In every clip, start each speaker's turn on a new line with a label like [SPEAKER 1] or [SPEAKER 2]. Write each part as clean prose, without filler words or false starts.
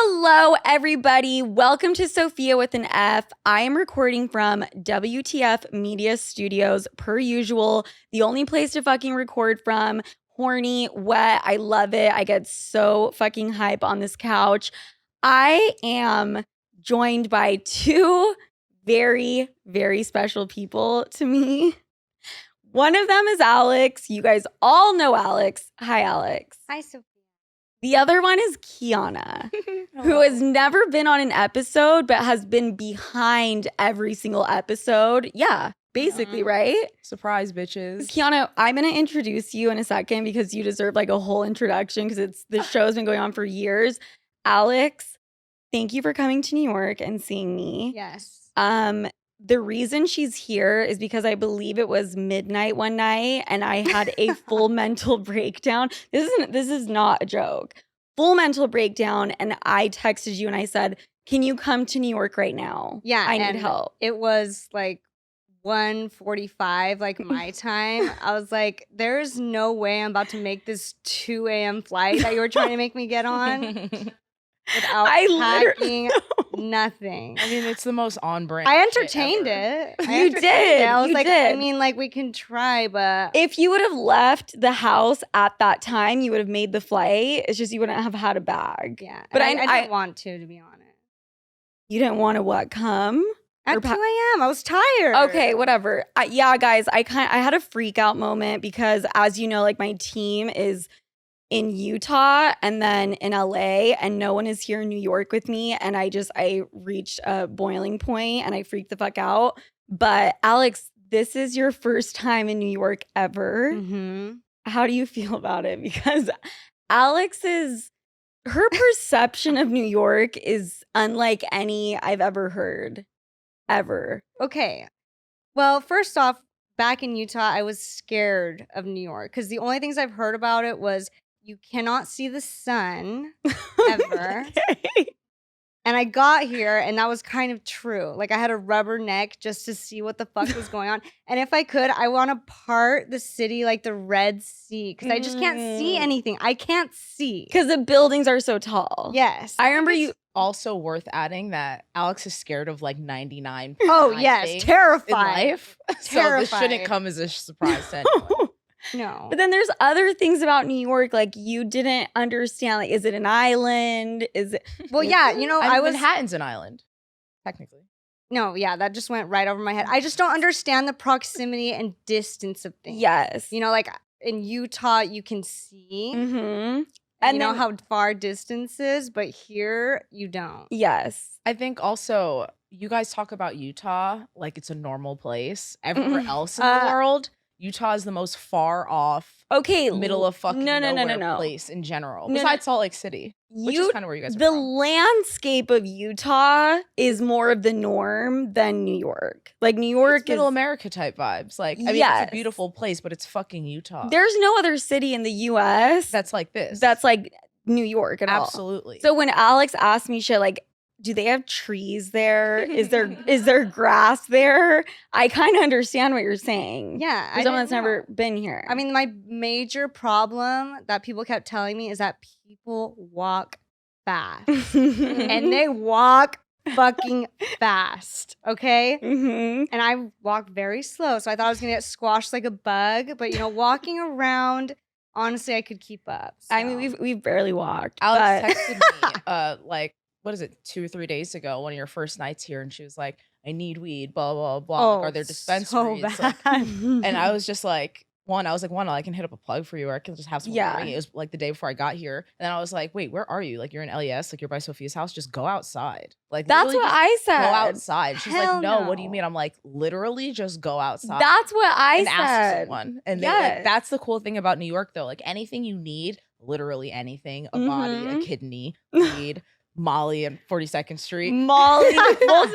[SPEAKER 1] Hello, everybody. Welcome to Sofia with an F. I am recording from WTF Media Studios, per usual. The only place to fucking record from. Horny, wet. I love it. I get so fucking hype on this couch. I am joined by two very, very special people to me. One of them is Alex. You guys all know Alex. Hi, Alex.
[SPEAKER 2] Hi, Sofia.
[SPEAKER 1] The other one is Kiana, who has never been on an episode, but has been behind every single episode. Yeah, basically, right?
[SPEAKER 3] Surprise, bitches.
[SPEAKER 1] Kiana, I'm going to introduce you in a second because you deserve like a whole introduction because the show's been going on for years. Alex, thank you for coming to New York and seeing me.
[SPEAKER 2] Yes.
[SPEAKER 1] The reason she's here is because I believe it was midnight one night and I had a full mental breakdown. This is not a joke. Full mental breakdown, and I texted you and I said, "Can you come to New York right now?
[SPEAKER 2] Yeah,
[SPEAKER 1] I need help."
[SPEAKER 2] It was like 1:45, like my time. I was like, "There's no way I'm about to make this 2 a.m. flight that you were trying to make me get on." Without packing nothing.
[SPEAKER 3] I mean, it's the most on brand.
[SPEAKER 2] I entertained it.
[SPEAKER 1] You did.
[SPEAKER 2] I was
[SPEAKER 1] you
[SPEAKER 2] like,
[SPEAKER 1] did.
[SPEAKER 2] I mean, like, we can try, but
[SPEAKER 1] If you would have left the house at that time, you would have made the flight. It's just you wouldn't have had a bag.
[SPEAKER 2] yeah.
[SPEAKER 1] But
[SPEAKER 2] I didn't want to be honest.
[SPEAKER 1] You didn't want to what, come?
[SPEAKER 2] At 2 a.m., I was tired.
[SPEAKER 1] Okay, whatever. Yeah, guys, I had a freak out moment because, as you know, like my team is in Utah and then in LA, and no one is here in New York with me. And I reached a boiling point and I freaked the fuck out. But Alex, this is your first time in New York ever.
[SPEAKER 2] Mm-hmm.
[SPEAKER 1] How do you feel about it? Because her perception of New York is unlike any I've ever heard, ever.
[SPEAKER 2] Okay. Well, first off, back in Utah, I was scared of New York because the only things I've heard about it was you cannot see the sun ever.
[SPEAKER 1] Okay.
[SPEAKER 2] And I got here and that was kind of true. Like I had a rubber neck just to see what the fuck was going on. And if I could, I want to part the city like the Red Sea because I just can't see anything. I can't see.
[SPEAKER 1] Because the buildings are so tall.
[SPEAKER 2] Yes.
[SPEAKER 1] I remember you.
[SPEAKER 3] Also worth adding that Alex is scared of like 99.
[SPEAKER 2] Oh, yes. Terrified.
[SPEAKER 3] In life. So this shouldn't come as a surprise to anyone.
[SPEAKER 2] No.
[SPEAKER 1] But then there's other things about New York, like you didn't understand. Like, is it an island? Is it?
[SPEAKER 2] Well, yeah, you know,
[SPEAKER 3] Manhattan's an island, technically.
[SPEAKER 2] No, yeah, that just went right over my head. I just don't understand the proximity and distance of things.
[SPEAKER 1] Yes.
[SPEAKER 2] You know, like in Utah, you can see.
[SPEAKER 1] Mm-hmm.
[SPEAKER 2] And you know how far distance is, but here you don't.
[SPEAKER 1] Yes.
[SPEAKER 3] I think also you guys talk about Utah like it's a normal place. Everywhere else in the world, Utah is the most far off, middle of fucking nowhere place in general. Besides Salt Lake City, which is kind of where you guys are
[SPEAKER 1] the
[SPEAKER 3] from.
[SPEAKER 1] landscape of Utah is more of the norm than New York. Like New York
[SPEAKER 3] it's middle America type vibes. Like, I mean, it's a beautiful place, but it's fucking Utah.
[SPEAKER 1] There's no other city in the U.S.
[SPEAKER 3] that's like this.
[SPEAKER 1] That's like New York at all.
[SPEAKER 3] Absolutely.
[SPEAKER 1] So when Alex asked me shit like, do they have trees there? Is there grass there? I kind of understand what you're saying.
[SPEAKER 2] Yeah.
[SPEAKER 1] For someone that's never been here.
[SPEAKER 2] I mean, my major problem that people kept telling me is that people walk fast. And they walk fucking fast, okay?
[SPEAKER 1] Mm-hmm.
[SPEAKER 2] And I walk very slow, so I thought I was going to get squashed like a bug. But, you know, walking around, honestly, I could keep up. So.
[SPEAKER 1] I mean, we've barely walked.
[SPEAKER 3] Alex texted me, like, what is it, 2 or 3 days ago, one of your first nights here, and she was like, I need weed, blah, blah, blah.
[SPEAKER 2] Oh,
[SPEAKER 3] like, are there dispensaries?
[SPEAKER 2] So bad.
[SPEAKER 3] Like, and I was just like, I can hit up a plug for you, or I can just have someone bring it. It was like the day before I got here. And then I was like, wait, where are you? Like, you're in LES, like you're by Sophia's house. Just go outside. Like,
[SPEAKER 1] that's what I said.
[SPEAKER 3] Go outside. She's
[SPEAKER 2] Hell
[SPEAKER 3] like, no,
[SPEAKER 2] no.
[SPEAKER 3] what do you mean? I'm like, literally just go outside.
[SPEAKER 1] That's what I
[SPEAKER 3] and
[SPEAKER 1] said.
[SPEAKER 3] Ask someone. And
[SPEAKER 1] yes.
[SPEAKER 3] like, that's the cool thing about New York, though. Like, anything you need, literally anything, a body, a kidney, weed, Molly and 42nd Street.
[SPEAKER 1] Molly,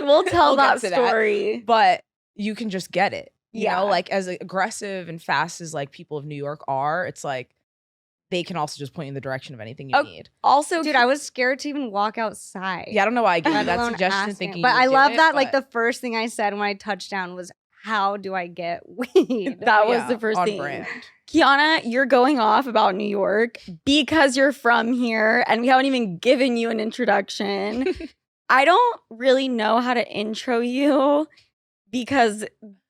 [SPEAKER 1] we'll tell that story.
[SPEAKER 3] But you can just get it. You
[SPEAKER 1] Yeah.
[SPEAKER 3] know, like as aggressive and fast as like people of New York are, it's like they can also just point you in the direction of anything you need.
[SPEAKER 1] Also,
[SPEAKER 2] dude, I was scared to even walk outside.
[SPEAKER 3] Yeah, I don't know why I gave you
[SPEAKER 2] Let
[SPEAKER 3] that
[SPEAKER 2] alone
[SPEAKER 3] suggestion
[SPEAKER 2] ask
[SPEAKER 3] thinking
[SPEAKER 2] him. But
[SPEAKER 3] you
[SPEAKER 2] I
[SPEAKER 3] would
[SPEAKER 2] love
[SPEAKER 3] do it,
[SPEAKER 2] that, like,
[SPEAKER 3] but
[SPEAKER 2] the first thing I said when I touched down was, how do I get weed?
[SPEAKER 1] that was the first
[SPEAKER 3] on
[SPEAKER 1] thing.
[SPEAKER 3] brand.
[SPEAKER 1] Kiana, you're going off about New York because you're from here and we haven't even given you an introduction. I don't really know how to intro you because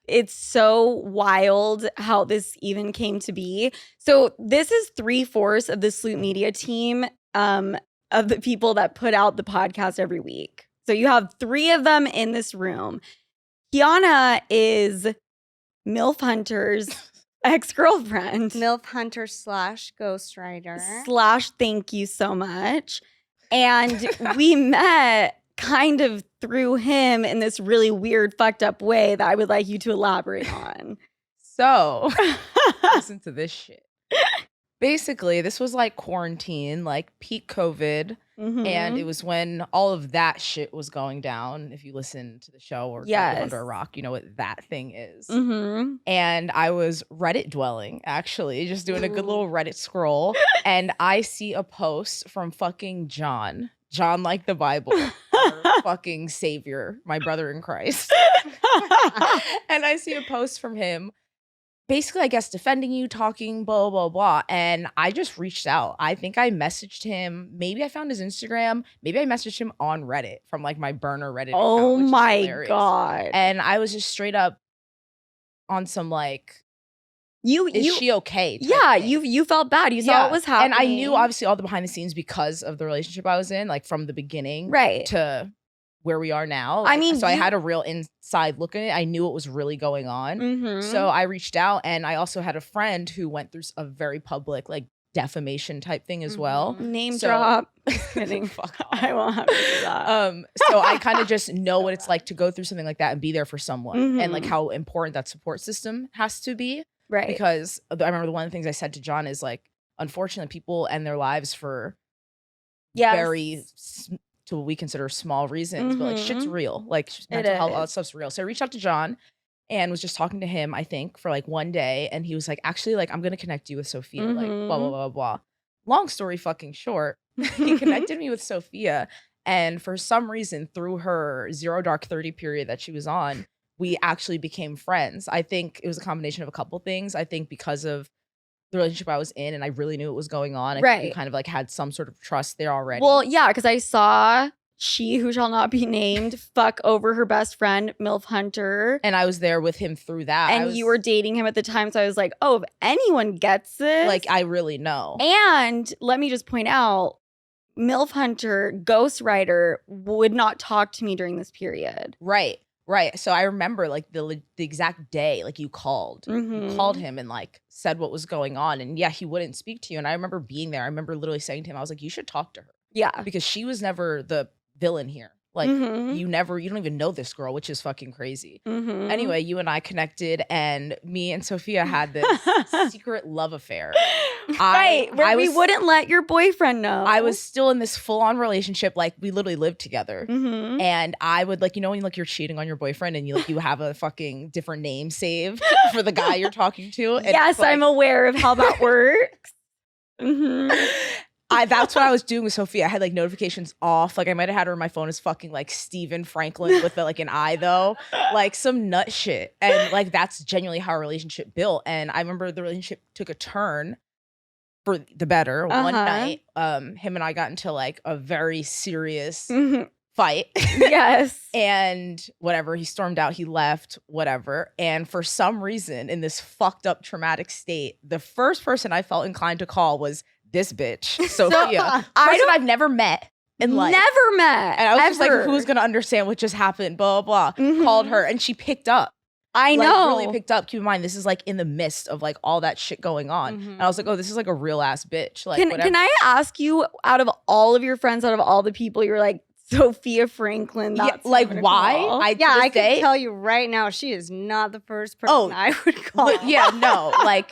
[SPEAKER 1] it's so wild how this even came to be. So this is 3/4 of the Sloop Media team of the people that put out the podcast every week. So you have 3 of them in this room. Kiana is MILF Hunter's ex-girlfriend.
[SPEAKER 2] MILF Hunter / ghostwriter.
[SPEAKER 1] / thank you so much. And we met kind of through him in this really weird, fucked up way that I would like you to elaborate on.
[SPEAKER 3] So, listen to this shit. Basically, this was like quarantine, like peak COVID. And it was when all of that shit was going down. If you listen to the show or live under a rock, you know what that thing is. And I was Reddit dwelling, actually, just doing a good little Reddit scroll. And I see a post from fucking John like the Bible, our fucking savior, my brother in Christ. And I see a post from him, basically, I guess, defending you, talking, blah, blah, blah. And I just reached out. I think I messaged him. Maybe I found his Instagram. Maybe I messaged him on Reddit from like my burner Reddit account.
[SPEAKER 1] Oh my God.
[SPEAKER 3] And I was just straight up on some like, is she okay?
[SPEAKER 1] Yeah, you felt bad. You saw what was happening.
[SPEAKER 3] And I knew obviously all the behind the scenes because of the relationship I was in, like from the beginning to where we are now.
[SPEAKER 1] I mean,
[SPEAKER 3] so I had a real inside look at it. I knew what was really going on. So I reached out, and I also had a friend who went through a very public like defamation type thing as well.
[SPEAKER 1] Name drop. Just kidding.
[SPEAKER 3] Fuck off.
[SPEAKER 1] I won't have to do that.
[SPEAKER 3] So I kind of just know what it's like to go through something like that and be there for someone, and like how important that support system has to be.
[SPEAKER 1] Right.
[SPEAKER 3] Because I remember one of the things I said to John is like, unfortunately, people end their lives for very to what we consider small reasons, but like shit's real. Like mental health, all that stuff's real. So I reached out to John and was just talking to him, I think, for like one day. And he was like, actually, like, I'm going to connect you with Sofia. Like, blah, blah, blah, blah. Long story fucking short, he connected me with Sofia. And for some reason, through her 0 Dark 30 period that she was on, we actually became friends. I think it was a combination of a couple things. I think because of the relationship I was in and I really knew what was going on. I think we kind of like had some sort of trust there already.
[SPEAKER 1] Well, yeah, because I saw she who shall not be named fuck over her best friend, MILF Hunter.
[SPEAKER 3] And I was there with him through that.
[SPEAKER 1] And you were dating him at the time. So I was like, oh, if anyone gets this.
[SPEAKER 3] Like, I really know.
[SPEAKER 1] And let me just point out, MILF Hunter, ghostwriter, would not talk to me during this period.
[SPEAKER 3] Right. So I remember like the exact day, like you called him and like said what was going on. And yeah, he wouldn't speak to you. And I remember being there. I remember literally saying to him, I was like, you should talk to her.
[SPEAKER 1] Yeah.
[SPEAKER 3] Because she was never the villain here. Like you don't even know this girl, which is fucking crazy. Anyway, you and I connected and me and Sofia had this secret love affair.
[SPEAKER 1] Where we wouldn't let your boyfriend know.
[SPEAKER 3] I was still in this full-on relationship. Like we literally lived together. And I would like, you know, when like you're cheating on your boyfriend and you have a fucking different name saved for the guy you're talking to. And
[SPEAKER 1] yes, like, I'm aware of how that works.
[SPEAKER 3] That's what I was doing with Sofia. I had like notifications off. Like I might have had her on my phone as fucking like Stephen Franklyn with like an I though. Like some nut shit. And like that's genuinely how our relationship built. And I remember the relationship took a turn for the better one night. Him and I got into like a very serious fight.
[SPEAKER 1] Yes.
[SPEAKER 3] And whatever, he stormed out, he left, whatever. And for some reason in this fucked up traumatic state, the first person I felt inclined to call was this bitch, Sofia. I've never met in life.
[SPEAKER 1] Never met.
[SPEAKER 3] And I was just like, who's going to understand what just happened? Blah, blah, blah. Called her and she picked up.
[SPEAKER 1] I know.
[SPEAKER 3] Really picked up. Keep in mind, this is like in the midst of like all that shit going on. And I was like, oh, this is like a real ass bitch. Like,
[SPEAKER 1] can I ask you, out of all of your friends, out of all the people, you're like, Sofia Franklyn. That's
[SPEAKER 3] like why?
[SPEAKER 2] I can tell you right now, she is not the first person I would call.
[SPEAKER 3] Yeah, no, like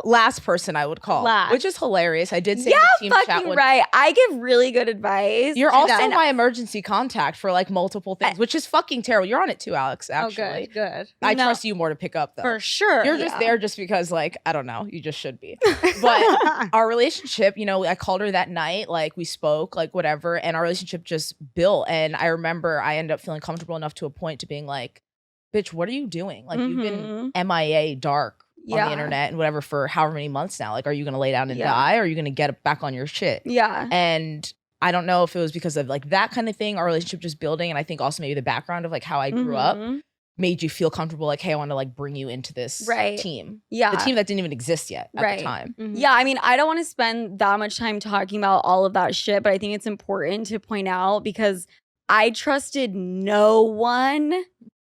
[SPEAKER 3] last person I would call, which is hilarious. I did say in the team chat
[SPEAKER 1] right. I give really good advice.
[SPEAKER 3] You're also my emergency contact for like multiple things, which is fucking terrible. You're on it too, Alex. Actually,
[SPEAKER 2] good.
[SPEAKER 3] I trust you more to pick up though.
[SPEAKER 2] For sure.
[SPEAKER 3] You're just there just because like I don't know. You just should be. But our relationship, you know, I called her that night. Like we spoke, like whatever, and our relationship just built. And I remember I ended up feeling comfortable enough to a point to being like, bitch, what are you doing? Like you've been MIA dark on the internet and whatever for however many months now. Like, are you going to lay down and die, or are you going to get back on your shit?
[SPEAKER 1] Yeah.
[SPEAKER 3] And I don't know if it was because of like that kind of thing, our relationship just building. And I think also maybe the background of like how I grew up made you feel comfortable. Like, hey, I want to like bring you into this team. Yeah. The team that didn't even exist yet at the time.
[SPEAKER 1] Yeah. I mean, I don't want to spend that much time talking about all of that shit, but I think it's important to point out because I trusted no one.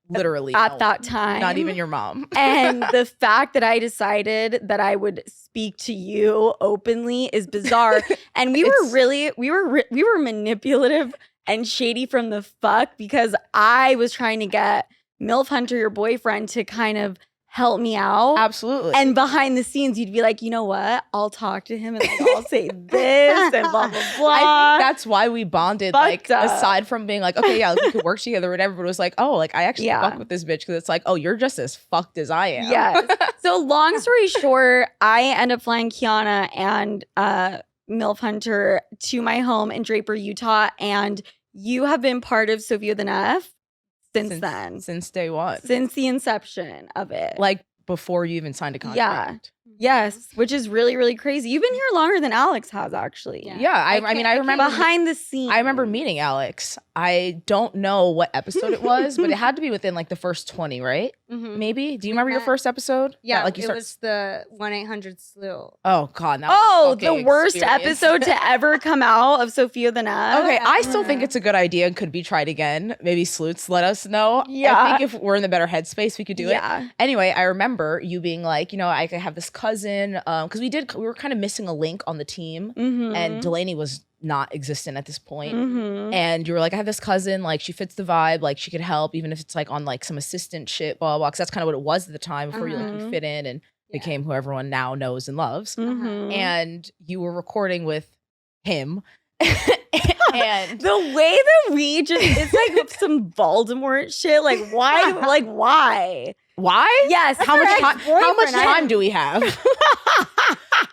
[SPEAKER 3] Literally
[SPEAKER 1] at that time,
[SPEAKER 3] not even your mom.
[SPEAKER 1] And the fact that I decided that I would speak to you openly is bizarre. And we were manipulative and shady from the fuck because I was trying to get MILF Hunter, your boyfriend, to kind of help me out.
[SPEAKER 3] Absolutely.
[SPEAKER 1] And behind the scenes, you'd be like, you know what? I'll talk to him and like, I'll say this and blah, blah, blah.
[SPEAKER 3] I think that's why we bonded. Fucked up. Aside from being like, okay, yeah, we could work together or whatever, but it was like, oh, like I actually fuck with this bitch because it's like, oh, you're just as fucked as I am.
[SPEAKER 1] Yes. So long story short, I end up flying Kiana and MILF Hunter to my home in Draper, Utah. And you have been part of Sofia with an F. Since then.
[SPEAKER 3] Since day one.
[SPEAKER 1] Since the inception of it.
[SPEAKER 3] Like before you even signed a contract.
[SPEAKER 1] Yes, which is really, really crazy. You've been here longer than Alex has, actually.
[SPEAKER 3] Yeah, I mean, I remember
[SPEAKER 1] behind the scenes.
[SPEAKER 3] I remember meeting Alex. I don't know what episode it was, but it had to be within like the first 20, right? Maybe. Do you remember your first episode?
[SPEAKER 2] Yeah, like it was the 1-800-SLEW.
[SPEAKER 3] Oh God, that was
[SPEAKER 1] the worst episode to ever come out of Sofia the F.
[SPEAKER 3] Okay, I still think it's a good idea and could be tried again. Maybe Sleuths let us know.
[SPEAKER 1] Yeah,
[SPEAKER 3] I think if we're in the better headspace, we could do it. Anyway, I remember you being like, you know, I could have this cousin because we were kind of missing a link on the team, and Delaney was not existent at this point. And you were like, I have this cousin, like she fits the vibe, like she could help even if it's like on like some assistant shit, blah blah, because that's kind of what it was at the time before you fit in and became who everyone now knows and loves. And you were recording with him. And
[SPEAKER 1] the way that we just, it's like some Voldemort shit. Like why? Like why?
[SPEAKER 3] Why?
[SPEAKER 1] Yes.
[SPEAKER 3] How much time do we have?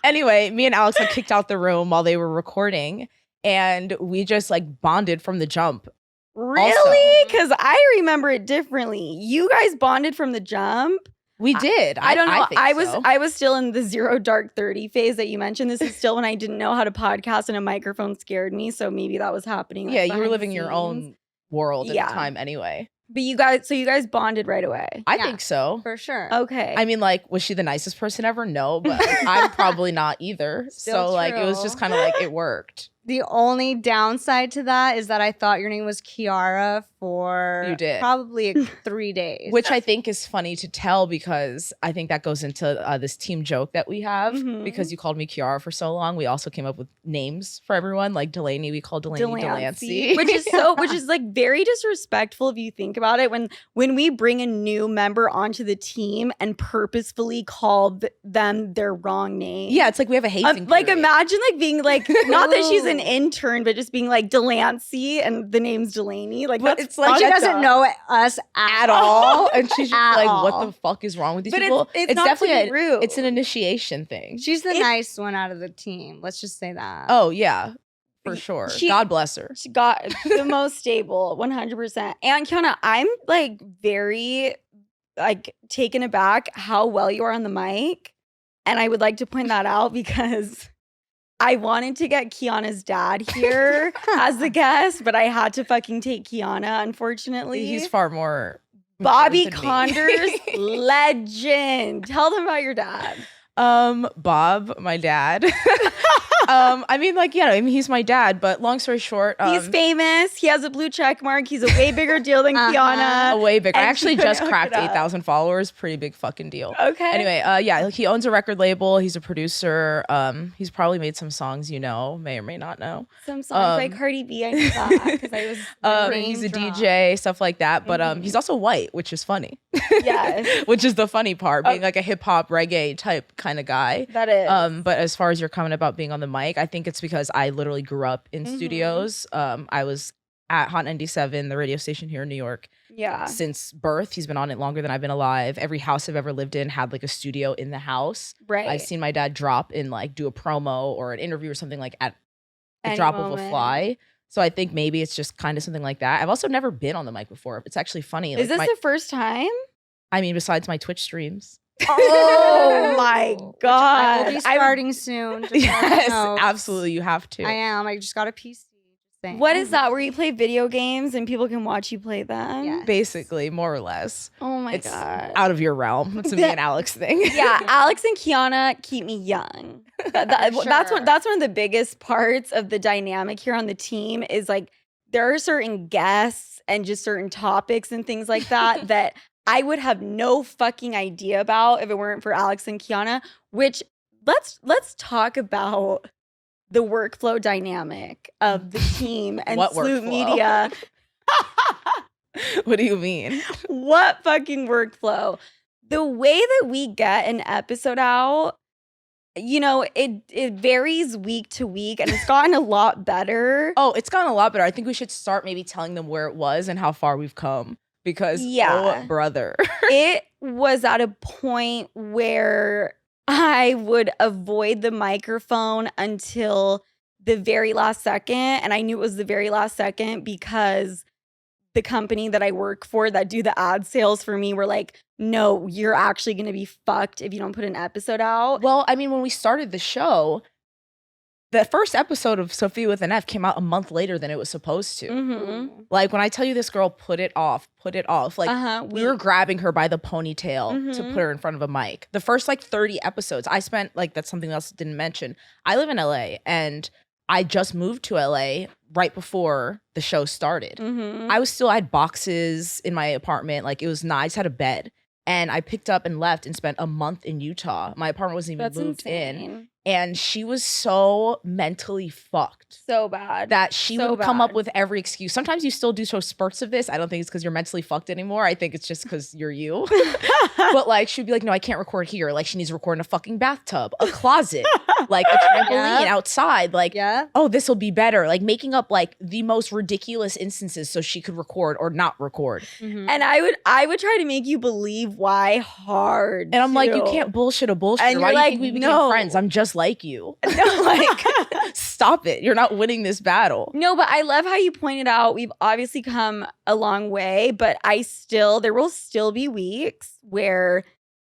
[SPEAKER 3] Anyway, me and Alex had kicked out the room while they were recording, and we just like bonded from the jump.
[SPEAKER 1] Really? Because I remember it differently. You guys bonded from the jump.
[SPEAKER 3] We did.
[SPEAKER 1] I don't know.
[SPEAKER 3] I
[SPEAKER 1] I was still in the 0 dark 30 phase that you mentioned. This is still when I didn't know how to podcast and a microphone scared me. So maybe that was happening. Like,
[SPEAKER 3] you were living your own world at the time anyway.
[SPEAKER 1] But you guys bonded right away.
[SPEAKER 3] I think so.
[SPEAKER 2] For sure.
[SPEAKER 1] Okay.
[SPEAKER 3] I mean, like, was she the nicest person ever? No, but like, I'm probably not either.
[SPEAKER 2] Still
[SPEAKER 3] so like, it was just kind of like, it worked.
[SPEAKER 2] The only downside to that is that I thought your name was Kiara for probably 3 days.
[SPEAKER 3] Which I think is funny to tell because I think that goes into this team joke that we have because you called me Kiara for so long. We also came up with names for everyone. Like Delaney, we called Delaney Delancey.
[SPEAKER 1] Which is like very disrespectful if you think about it. When we bring a new member onto the team and purposefully call them their wrong name.
[SPEAKER 3] Yeah, it's like we have a hazing
[SPEAKER 1] like imagine like being like, not that she's an intern, but just being like Delancey and the name's Delaney. Like
[SPEAKER 2] but it's like she doesn't know us at all.
[SPEAKER 3] And she's just like, what the fuck is wrong with these people?
[SPEAKER 1] It's definitely
[SPEAKER 3] it's an initiation thing.
[SPEAKER 2] She's the nice one out of the team. Let's just say that.
[SPEAKER 3] Oh yeah. For sure. God bless her.
[SPEAKER 1] She got the most stable, 100%. And Kiana, I'm like very like taken aback how well you are on the mic. And I would like to point that out because I wanted to get Kiana's dad here as the guest, but I had to fucking take Kiana, unfortunately.
[SPEAKER 3] He's far more
[SPEAKER 1] Bobby Condors, legend. Tell them about your dad.
[SPEAKER 3] Bob, my dad. I mean, like, yeah, I mean, he's my dad, but long story short,
[SPEAKER 1] he's famous. He has a blue check mark. He's a way bigger deal than Kiana.
[SPEAKER 3] A way bigger. I actually just cracked 8,000 followers. Pretty big fucking deal.
[SPEAKER 1] Okay.
[SPEAKER 3] Anyway, yeah, he owns a record label. He's a producer. He's probably made some songs, you know, may or may not know.
[SPEAKER 1] Some songs like Cardi B, I knew that because I was
[SPEAKER 3] he's a DJ, stuff like that. But he's also white, which is funny.
[SPEAKER 1] Yes.
[SPEAKER 3] Which is the funny part, being like a hip hop reggae type kind of guy.
[SPEAKER 1] That is.
[SPEAKER 3] But as far as your comment about being on the mic, I think it's because I literally grew up in studios. I was at Hot 97, the radio station here in New York.
[SPEAKER 1] Yeah.
[SPEAKER 3] Since birth. He's been on it longer than I've been alive. Every house I've ever lived in had like a studio in the house.
[SPEAKER 1] Right.
[SPEAKER 3] I've seen my dad drop in, like, do a promo or an interview or something like at the drop of a fly. So I think maybe it's just kind of something like that. I've also never been on the mic before. It's actually funny.
[SPEAKER 1] Is this the first time?
[SPEAKER 3] I mean, besides my Twitch streams.
[SPEAKER 1] Oh my God.
[SPEAKER 2] I will be starting soon. Just
[SPEAKER 3] yes, absolutely. You have to.
[SPEAKER 2] I am. I just got a PC.
[SPEAKER 1] What is that? Where you play video games and people can watch you play them?
[SPEAKER 2] Yes.
[SPEAKER 3] Basically, more or less.
[SPEAKER 1] Oh my
[SPEAKER 3] it's
[SPEAKER 1] God.
[SPEAKER 3] out of your realm. It's a me and Alex thing.
[SPEAKER 1] Yeah, Alex and Kiana keep me young. That's one of the biggest parts of the dynamic here on the team is like there are certain guests and just certain topics and things like that that I would have no fucking idea about if it weren't for Alex and Kiana, which let's talk about the workflow dynamic of the team and Sloot Media.
[SPEAKER 3] What do you mean?
[SPEAKER 1] What fucking workflow? The way that we get an episode out, you know, it varies week to week and it's gotten a lot better.
[SPEAKER 3] Oh, it's gotten a lot better. I think we should start maybe telling them where it was and how far we've come because, oh, brother.
[SPEAKER 1] It was at a point where I would avoid the microphone until the very last second. And I knew it was the very last second because the company that I work for that do the ad sales for me were like, no, you're actually going to be fucked if you don't put an episode out.
[SPEAKER 3] Well, I mean, when we started the show, the first episode of Sofia with an F came out a month later than it was supposed to.
[SPEAKER 1] Mm-hmm.
[SPEAKER 3] Like when I tell you this girl put it off. Like we were grabbing her by the ponytail to put her in front of a mic. The first like 30 episodes I spent, like that's something else I didn't mention. I live in LA and I just moved to LA right before the show started.
[SPEAKER 1] Mm-hmm.
[SPEAKER 3] I had boxes in my apartment. Like it was nice. I just had a bed. And I picked up and left and spent a month in Utah. My apartment wasn't even moved in. And she was so mentally fucked.
[SPEAKER 1] So bad.
[SPEAKER 3] That she would come up with every excuse. Sometimes you still do show spurts of this. I don't think it's because you're mentally fucked anymore. I think it's just because you're you. But like, she'd be like, no, I can't record here. Like she needs to record in a fucking bathtub, a closet, like a trampoline outside. Like, oh, this will be better. Like making up like the most ridiculous instances so she could record or not record.
[SPEAKER 1] Mm-hmm. And I would try to make you believe why hard.
[SPEAKER 3] And I'm like, you can't bullshit a bullshit.
[SPEAKER 1] And
[SPEAKER 3] why
[SPEAKER 1] you're
[SPEAKER 3] do you
[SPEAKER 1] like,
[SPEAKER 3] think we became
[SPEAKER 1] no.
[SPEAKER 3] friends? I'm just like you. No, like, stop it. You're not winning this battle.
[SPEAKER 1] No, but I love how you pointed out we've obviously come a long way, but there will still be weeks where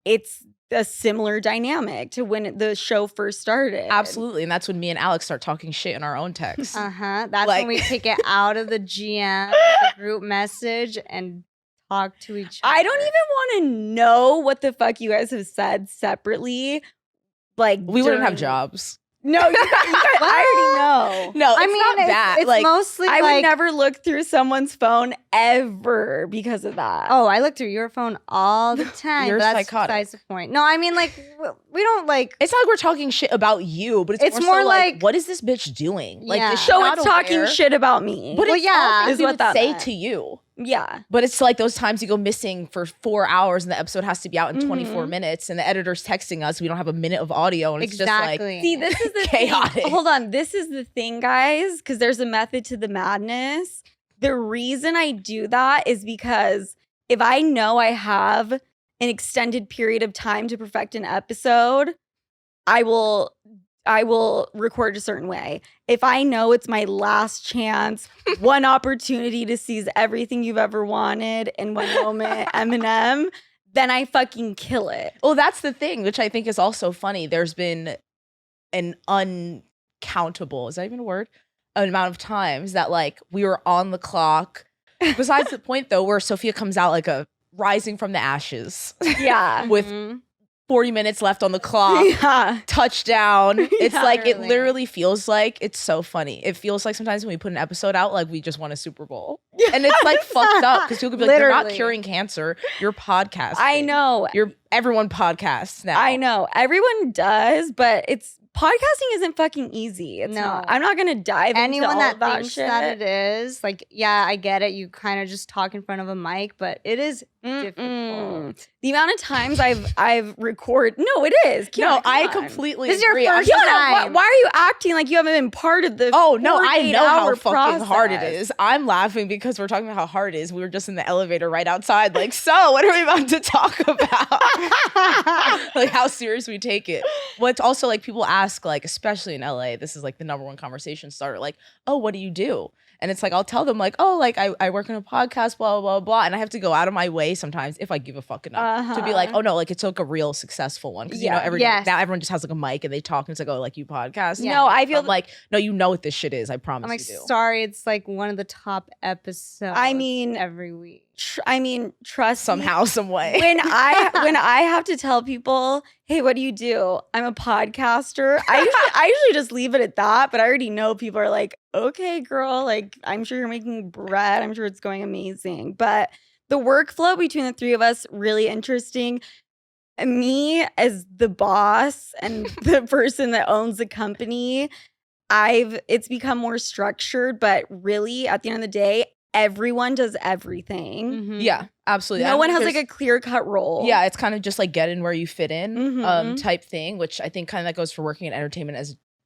[SPEAKER 1] it's a similar dynamic to when the show first started.
[SPEAKER 3] Absolutely. And that's when me and Alex start talking shit in our own text.
[SPEAKER 2] That's like, when we take it out of the GM, the group message, and talk to each other.
[SPEAKER 1] I don't even want to know what the fuck you guys have said separately. Like
[SPEAKER 3] we wouldn't have jobs.
[SPEAKER 1] No, I already know.
[SPEAKER 3] No, it's not that.
[SPEAKER 2] It's
[SPEAKER 3] like
[SPEAKER 2] mostly
[SPEAKER 1] I would never look through someone's phone ever because of that.
[SPEAKER 2] Oh, I look through your phone all the time.
[SPEAKER 3] You're
[SPEAKER 2] that's
[SPEAKER 3] psychotic.
[SPEAKER 2] Besides the point. No, I mean like we don't like.
[SPEAKER 3] It's not like we're talking shit about you, but it's more so like what is this bitch doing? Like the
[SPEAKER 1] show it's talking shit about me.
[SPEAKER 3] But
[SPEAKER 1] is what that
[SPEAKER 3] say
[SPEAKER 1] meant.
[SPEAKER 3] to you.
[SPEAKER 1] Yeah.
[SPEAKER 3] But it's like those times you go missing for 4 hours and the episode has to be out in 24 minutes and the editor's texting us. We don't have a minute of audio and it's just like
[SPEAKER 1] see, this is the
[SPEAKER 3] chaotic.
[SPEAKER 1] Thing. Hold on. This is the thing, guys, because there's a method to the madness. The reason I do that is because if I know I have an extended period of time to perfect an episode, I will record a certain way. If I know it's my last chance, one opportunity to seize everything you've ever wanted in one moment, Eminem, then I fucking kill it.
[SPEAKER 3] Well, that's the thing, which I think is also funny. There's been an uncountable, is that even a word? An amount of times that like we were on the clock. Besides the point though, where Sofia comes out like a rising from the ashes.
[SPEAKER 1] Yeah.
[SPEAKER 3] With 40 minutes left on the clock.
[SPEAKER 1] Yeah.
[SPEAKER 3] Touchdown. It's like, it literally feels like, it's so funny. It feels like sometimes when we put an episode out, like we just won a Super Bowl. And it's like fucked up because people could be like, you're not curing cancer, you're podcasting.
[SPEAKER 1] I know.
[SPEAKER 3] Everyone podcasts now.
[SPEAKER 1] I know. Everyone does, but podcasting isn't fucking easy. It's not. I'm not gonna dive
[SPEAKER 2] anyone
[SPEAKER 1] into all
[SPEAKER 2] that
[SPEAKER 1] thinks
[SPEAKER 2] shit. That it is. Like, yeah, I get it. You kind of just talk in front of a mic, but it is difficult.
[SPEAKER 1] The amount of times I've recorded. No, it is. Kiana,
[SPEAKER 3] no, I completely
[SPEAKER 2] This is your
[SPEAKER 3] agree.
[SPEAKER 2] first time.
[SPEAKER 1] Why are you acting like you haven't been part of the?
[SPEAKER 3] Oh no, I know how fucking
[SPEAKER 1] process.
[SPEAKER 3] hard it is. I'm laughing because we're talking about how hard it is. We were just in the elevator right outside. Like, so what are we about to talk about? Like how serious we take it. What's also like people ask, like, especially in LA, this is like the #1 conversation starter. Like, oh, what do you do? And it's like, I'll tell them like, oh, like I work on a podcast, blah, blah, blah. And I have to go out of my way sometimes if I give a fuck enough to be like, oh no, like it's like a real successful one. Cause you know, now everyone just has like a mic and they talk and it's like, oh, like you podcast.
[SPEAKER 1] No, I feel
[SPEAKER 3] like, no, you know what this shit is. I promise
[SPEAKER 2] I'm like,
[SPEAKER 3] you do.
[SPEAKER 2] sorry, it's like one of the top episodes.
[SPEAKER 1] I mean,
[SPEAKER 2] every week.
[SPEAKER 1] Trust
[SPEAKER 3] somehow,
[SPEAKER 1] me,
[SPEAKER 3] some way.
[SPEAKER 1] when I have to tell people, hey, what do you do? I'm a podcaster. I usually just leave it at that, but I already know people are like, okay, girl, like I'm sure you're making bread. I'm sure it's going amazing. But the workflow between the three of us, really interesting. Me as the boss and the person that owns the company, it's become more structured, but really at the end of the day, everyone does everything.
[SPEAKER 2] Mm-hmm.
[SPEAKER 3] Yeah, absolutely.
[SPEAKER 1] No one has like a clear-cut role.
[SPEAKER 3] Yeah, it's kind of just like get in where you fit in type thing, which I think kind of that goes for working in entertainment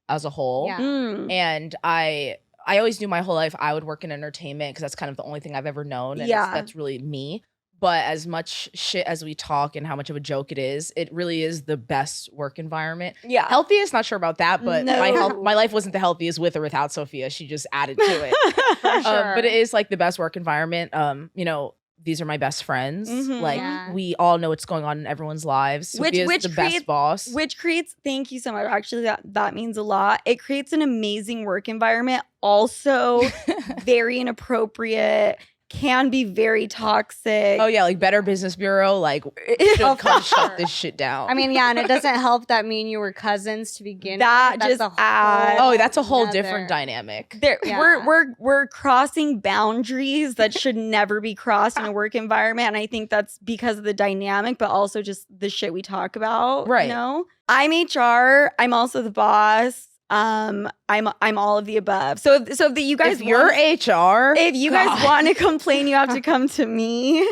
[SPEAKER 3] as a whole.
[SPEAKER 2] Yeah.
[SPEAKER 3] And I always knew my whole life I would work in entertainment because that's kind of the only thing I've ever known. And that's really me. But as much shit as we talk and how much of a joke it really is the best work environment.
[SPEAKER 1] Yeah.
[SPEAKER 3] Healthiest, not sure about that, but my life wasn't the healthiest with or without Sofia. She just added to it.
[SPEAKER 2] For sure.
[SPEAKER 3] But it is like the best work environment. You know, these are my best friends. Like we all know what's going on in everyone's lives. Sofia's the best boss.
[SPEAKER 1] Which creates, thank you so much. Actually, that means a lot. It creates an amazing work environment. Also, very inappropriate. Can be very toxic.
[SPEAKER 3] Oh yeah, like Better Business Bureau, like should come shut this shit down.
[SPEAKER 2] I mean, yeah, and it doesn't help that me and you were cousins to begin
[SPEAKER 1] that
[SPEAKER 2] with.
[SPEAKER 1] Just adds.
[SPEAKER 3] Oh, that's a whole different dynamic.
[SPEAKER 1] We're crossing boundaries that should never be crossed in a work environment, and I think that's because of the dynamic, but also just the shit we talk about.
[SPEAKER 3] Right.
[SPEAKER 1] You know, I'm HR. I'm also the boss. I'm all of the above. So if you guys
[SPEAKER 3] you're HR,
[SPEAKER 1] if you guys want to complain, you have to come to me.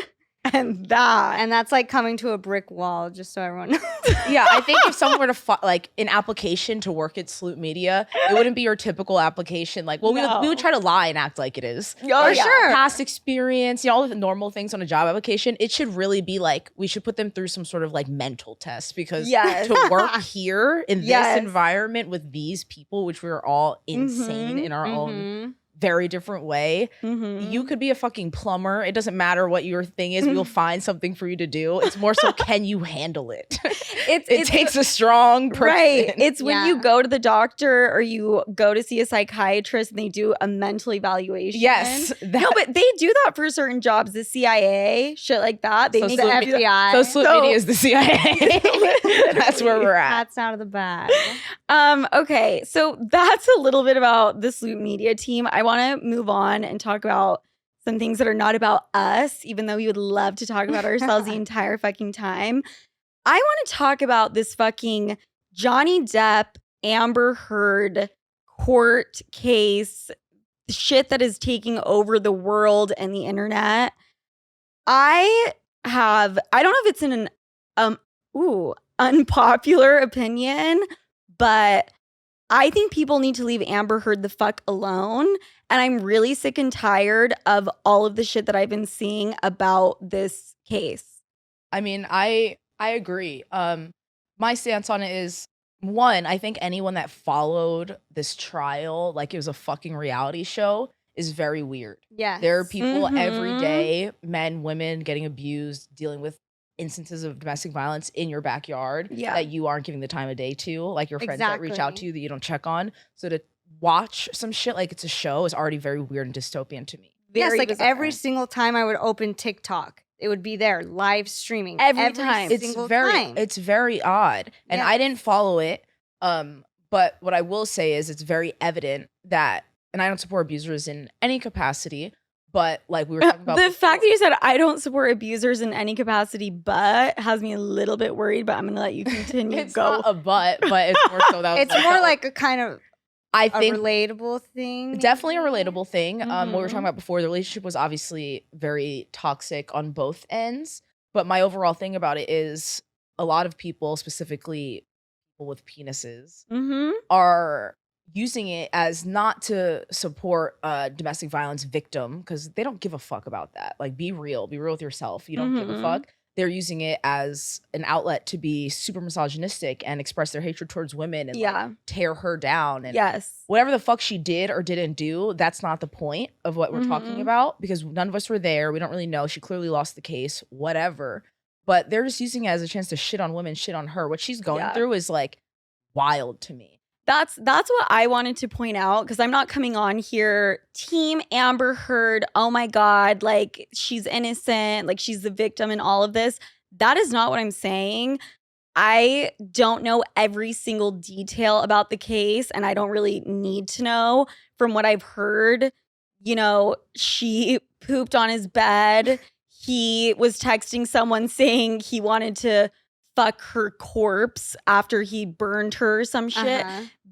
[SPEAKER 1] And
[SPEAKER 2] that's like coming to a brick wall, just so everyone knows.
[SPEAKER 3] Yeah, I think if someone were to like an application to work at Sloot Media, it wouldn't be your typical application. Like, well, we would try to lie and act like it is.
[SPEAKER 1] Oh, yeah.
[SPEAKER 2] Sure.
[SPEAKER 3] Past experience, you know, all the normal things on a job application. It should really be like we should put them through some sort of like mental test because to work here in this environment with these people, which we're all insane in our own very different way. You could be a fucking plumber. It doesn't matter what your thing is. We'll find something for you to do. It's more so, can you handle it? It takes a strong person.
[SPEAKER 1] Right. It's when you go to the doctor or you go to see a psychiatrist and they do a mental evaluation.
[SPEAKER 3] Yes.
[SPEAKER 1] No, but they do that for certain jobs. The CIA, shit like that. They make
[SPEAKER 2] the FBI.
[SPEAKER 3] So Sloot Media is the CIA. That's where we're at.
[SPEAKER 2] That's out of the bag.
[SPEAKER 1] Okay. So that's a little bit about the Sloot Media team. I want to move on and talk about some things that are not about us, even though we would love to talk about ourselves the entire fucking time. I want to talk about this fucking Johnny Depp, Amber Heard court case, shit that is taking over the world and the internet. I don't know if it's an unpopular opinion, but I think people need to leave Amber Heard the fuck alone. And I'm really sick and tired of all of the shit that I've been seeing about this case.
[SPEAKER 3] I mean, I agree. My stance on it is, one, I think anyone that followed this trial like it was a fucking reality show is very weird.
[SPEAKER 2] Yeah.
[SPEAKER 3] There are people every day, men, women, getting abused, dealing with instances of domestic violence in your backyard that you aren't giving the time of day to, like your friends that reach out to you that you don't check on. So to watch some shit like it's a show is already very weird and dystopian to me.
[SPEAKER 2] Yes, like every single time I would open TikTok, it would be there live streaming
[SPEAKER 1] every time.
[SPEAKER 3] It's very odd, and I didn't follow it. But what I will say is it's very evident that, and I don't support abusers in any capacity. But like we were talking about
[SPEAKER 1] the fact that you said I don't support abusers in any capacity, but has me a little bit worried. But I'm gonna let you continue.
[SPEAKER 3] It's not a but it's more so that
[SPEAKER 2] it's more like a kind of
[SPEAKER 3] I think
[SPEAKER 2] relatable thing. Maybe?
[SPEAKER 3] Definitely a relatable thing. What we were talking about before, the relationship was obviously very toxic on both ends. But my overall thing about it is a lot of people, specifically people with penises, are using it as not to support a domestic violence victim because they don't give a fuck about that. Like, be real with yourself. You don't give a fuck. they're using it as an outlet to be super misogynistic and express their hatred towards women and like, tear her down. And whatever the fuck she did or didn't do, that's not the point of what we're talking about, because none of us were there. We don't really know. She clearly lost the case, whatever. But they're just using it as a chance to shit on women, shit on her. What she's going through is like wild to me.
[SPEAKER 1] That's what I wanted to point out, because I'm not coming on here team Amber Heard, oh my God, like she's innocent, like she's the victim in all of this. That is not what I'm saying. I don't know every single detail about the case, and I don't really need to know. From what I've heard, you know, she pooped on his bed. He was texting someone saying he wanted to fuck her corpse after he burned her or some shit.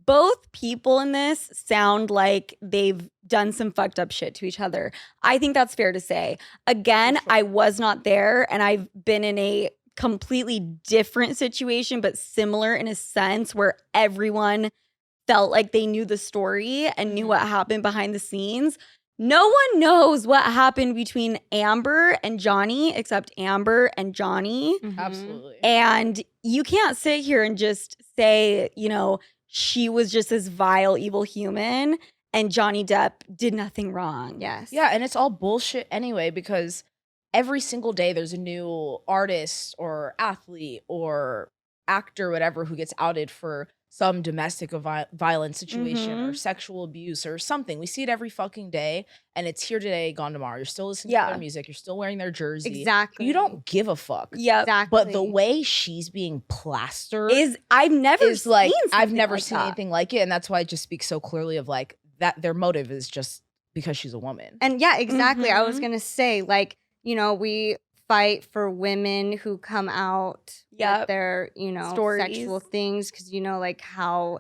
[SPEAKER 1] Both people in this sound like they've done some fucked up shit to each other. I think that's fair to say. Again, I was not there, and I've been in a completely different situation, but similar in a sense, where everyone felt like they knew the story and knew what happened behind the scenes. No one knows what happened between Amber and Johnny except Amber and Johnny.
[SPEAKER 3] Absolutely.
[SPEAKER 1] And you can't sit here and just say, you know, she was just this vile, evil human and Johnny Depp did nothing wrong.
[SPEAKER 2] Yes.
[SPEAKER 3] Yeah, and it's all bullshit anyway, because every single day there's a new artist or athlete or actor, whatever, who gets outed for some domestic violence situation or sexual abuse or something. We see it every fucking day, and it's here today, gone tomorrow. You're still listening to their music. You're still wearing their jersey.
[SPEAKER 2] Exactly.
[SPEAKER 3] You don't give a fuck.
[SPEAKER 1] Yeah,
[SPEAKER 2] exactly.
[SPEAKER 3] But the way she's being plastered
[SPEAKER 1] I've never seen
[SPEAKER 3] anything like it, and that's why it just speaks so clearly of like that their motive is just because she's a woman.
[SPEAKER 2] And yeah, exactly. I was gonna say, like, you know, we fight for women who come out with their, you know,
[SPEAKER 1] stories.
[SPEAKER 2] sexual things, because you know, like how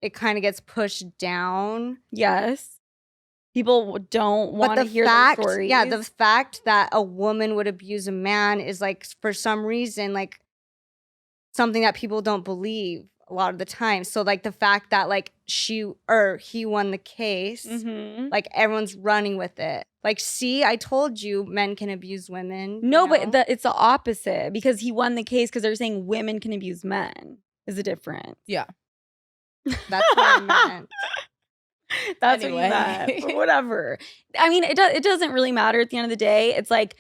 [SPEAKER 2] it kind of gets pushed down.
[SPEAKER 1] Yes. People don't want to hear their stories.
[SPEAKER 2] Yeah, the fact that a woman would abuse a man is like, for some reason, like something that people don't believe a lot of the time. So like the fact that like he won the case, like everyone's running with it. Like, see, I told you men can abuse women.
[SPEAKER 1] No, but it's the opposite, because he won the case because they're saying women can abuse men. Is the difference.
[SPEAKER 3] Yeah.
[SPEAKER 2] That's what I meant.
[SPEAKER 1] That's anyway. What you meant. Whatever. I mean, it doesn't really matter at the end of the day. It's like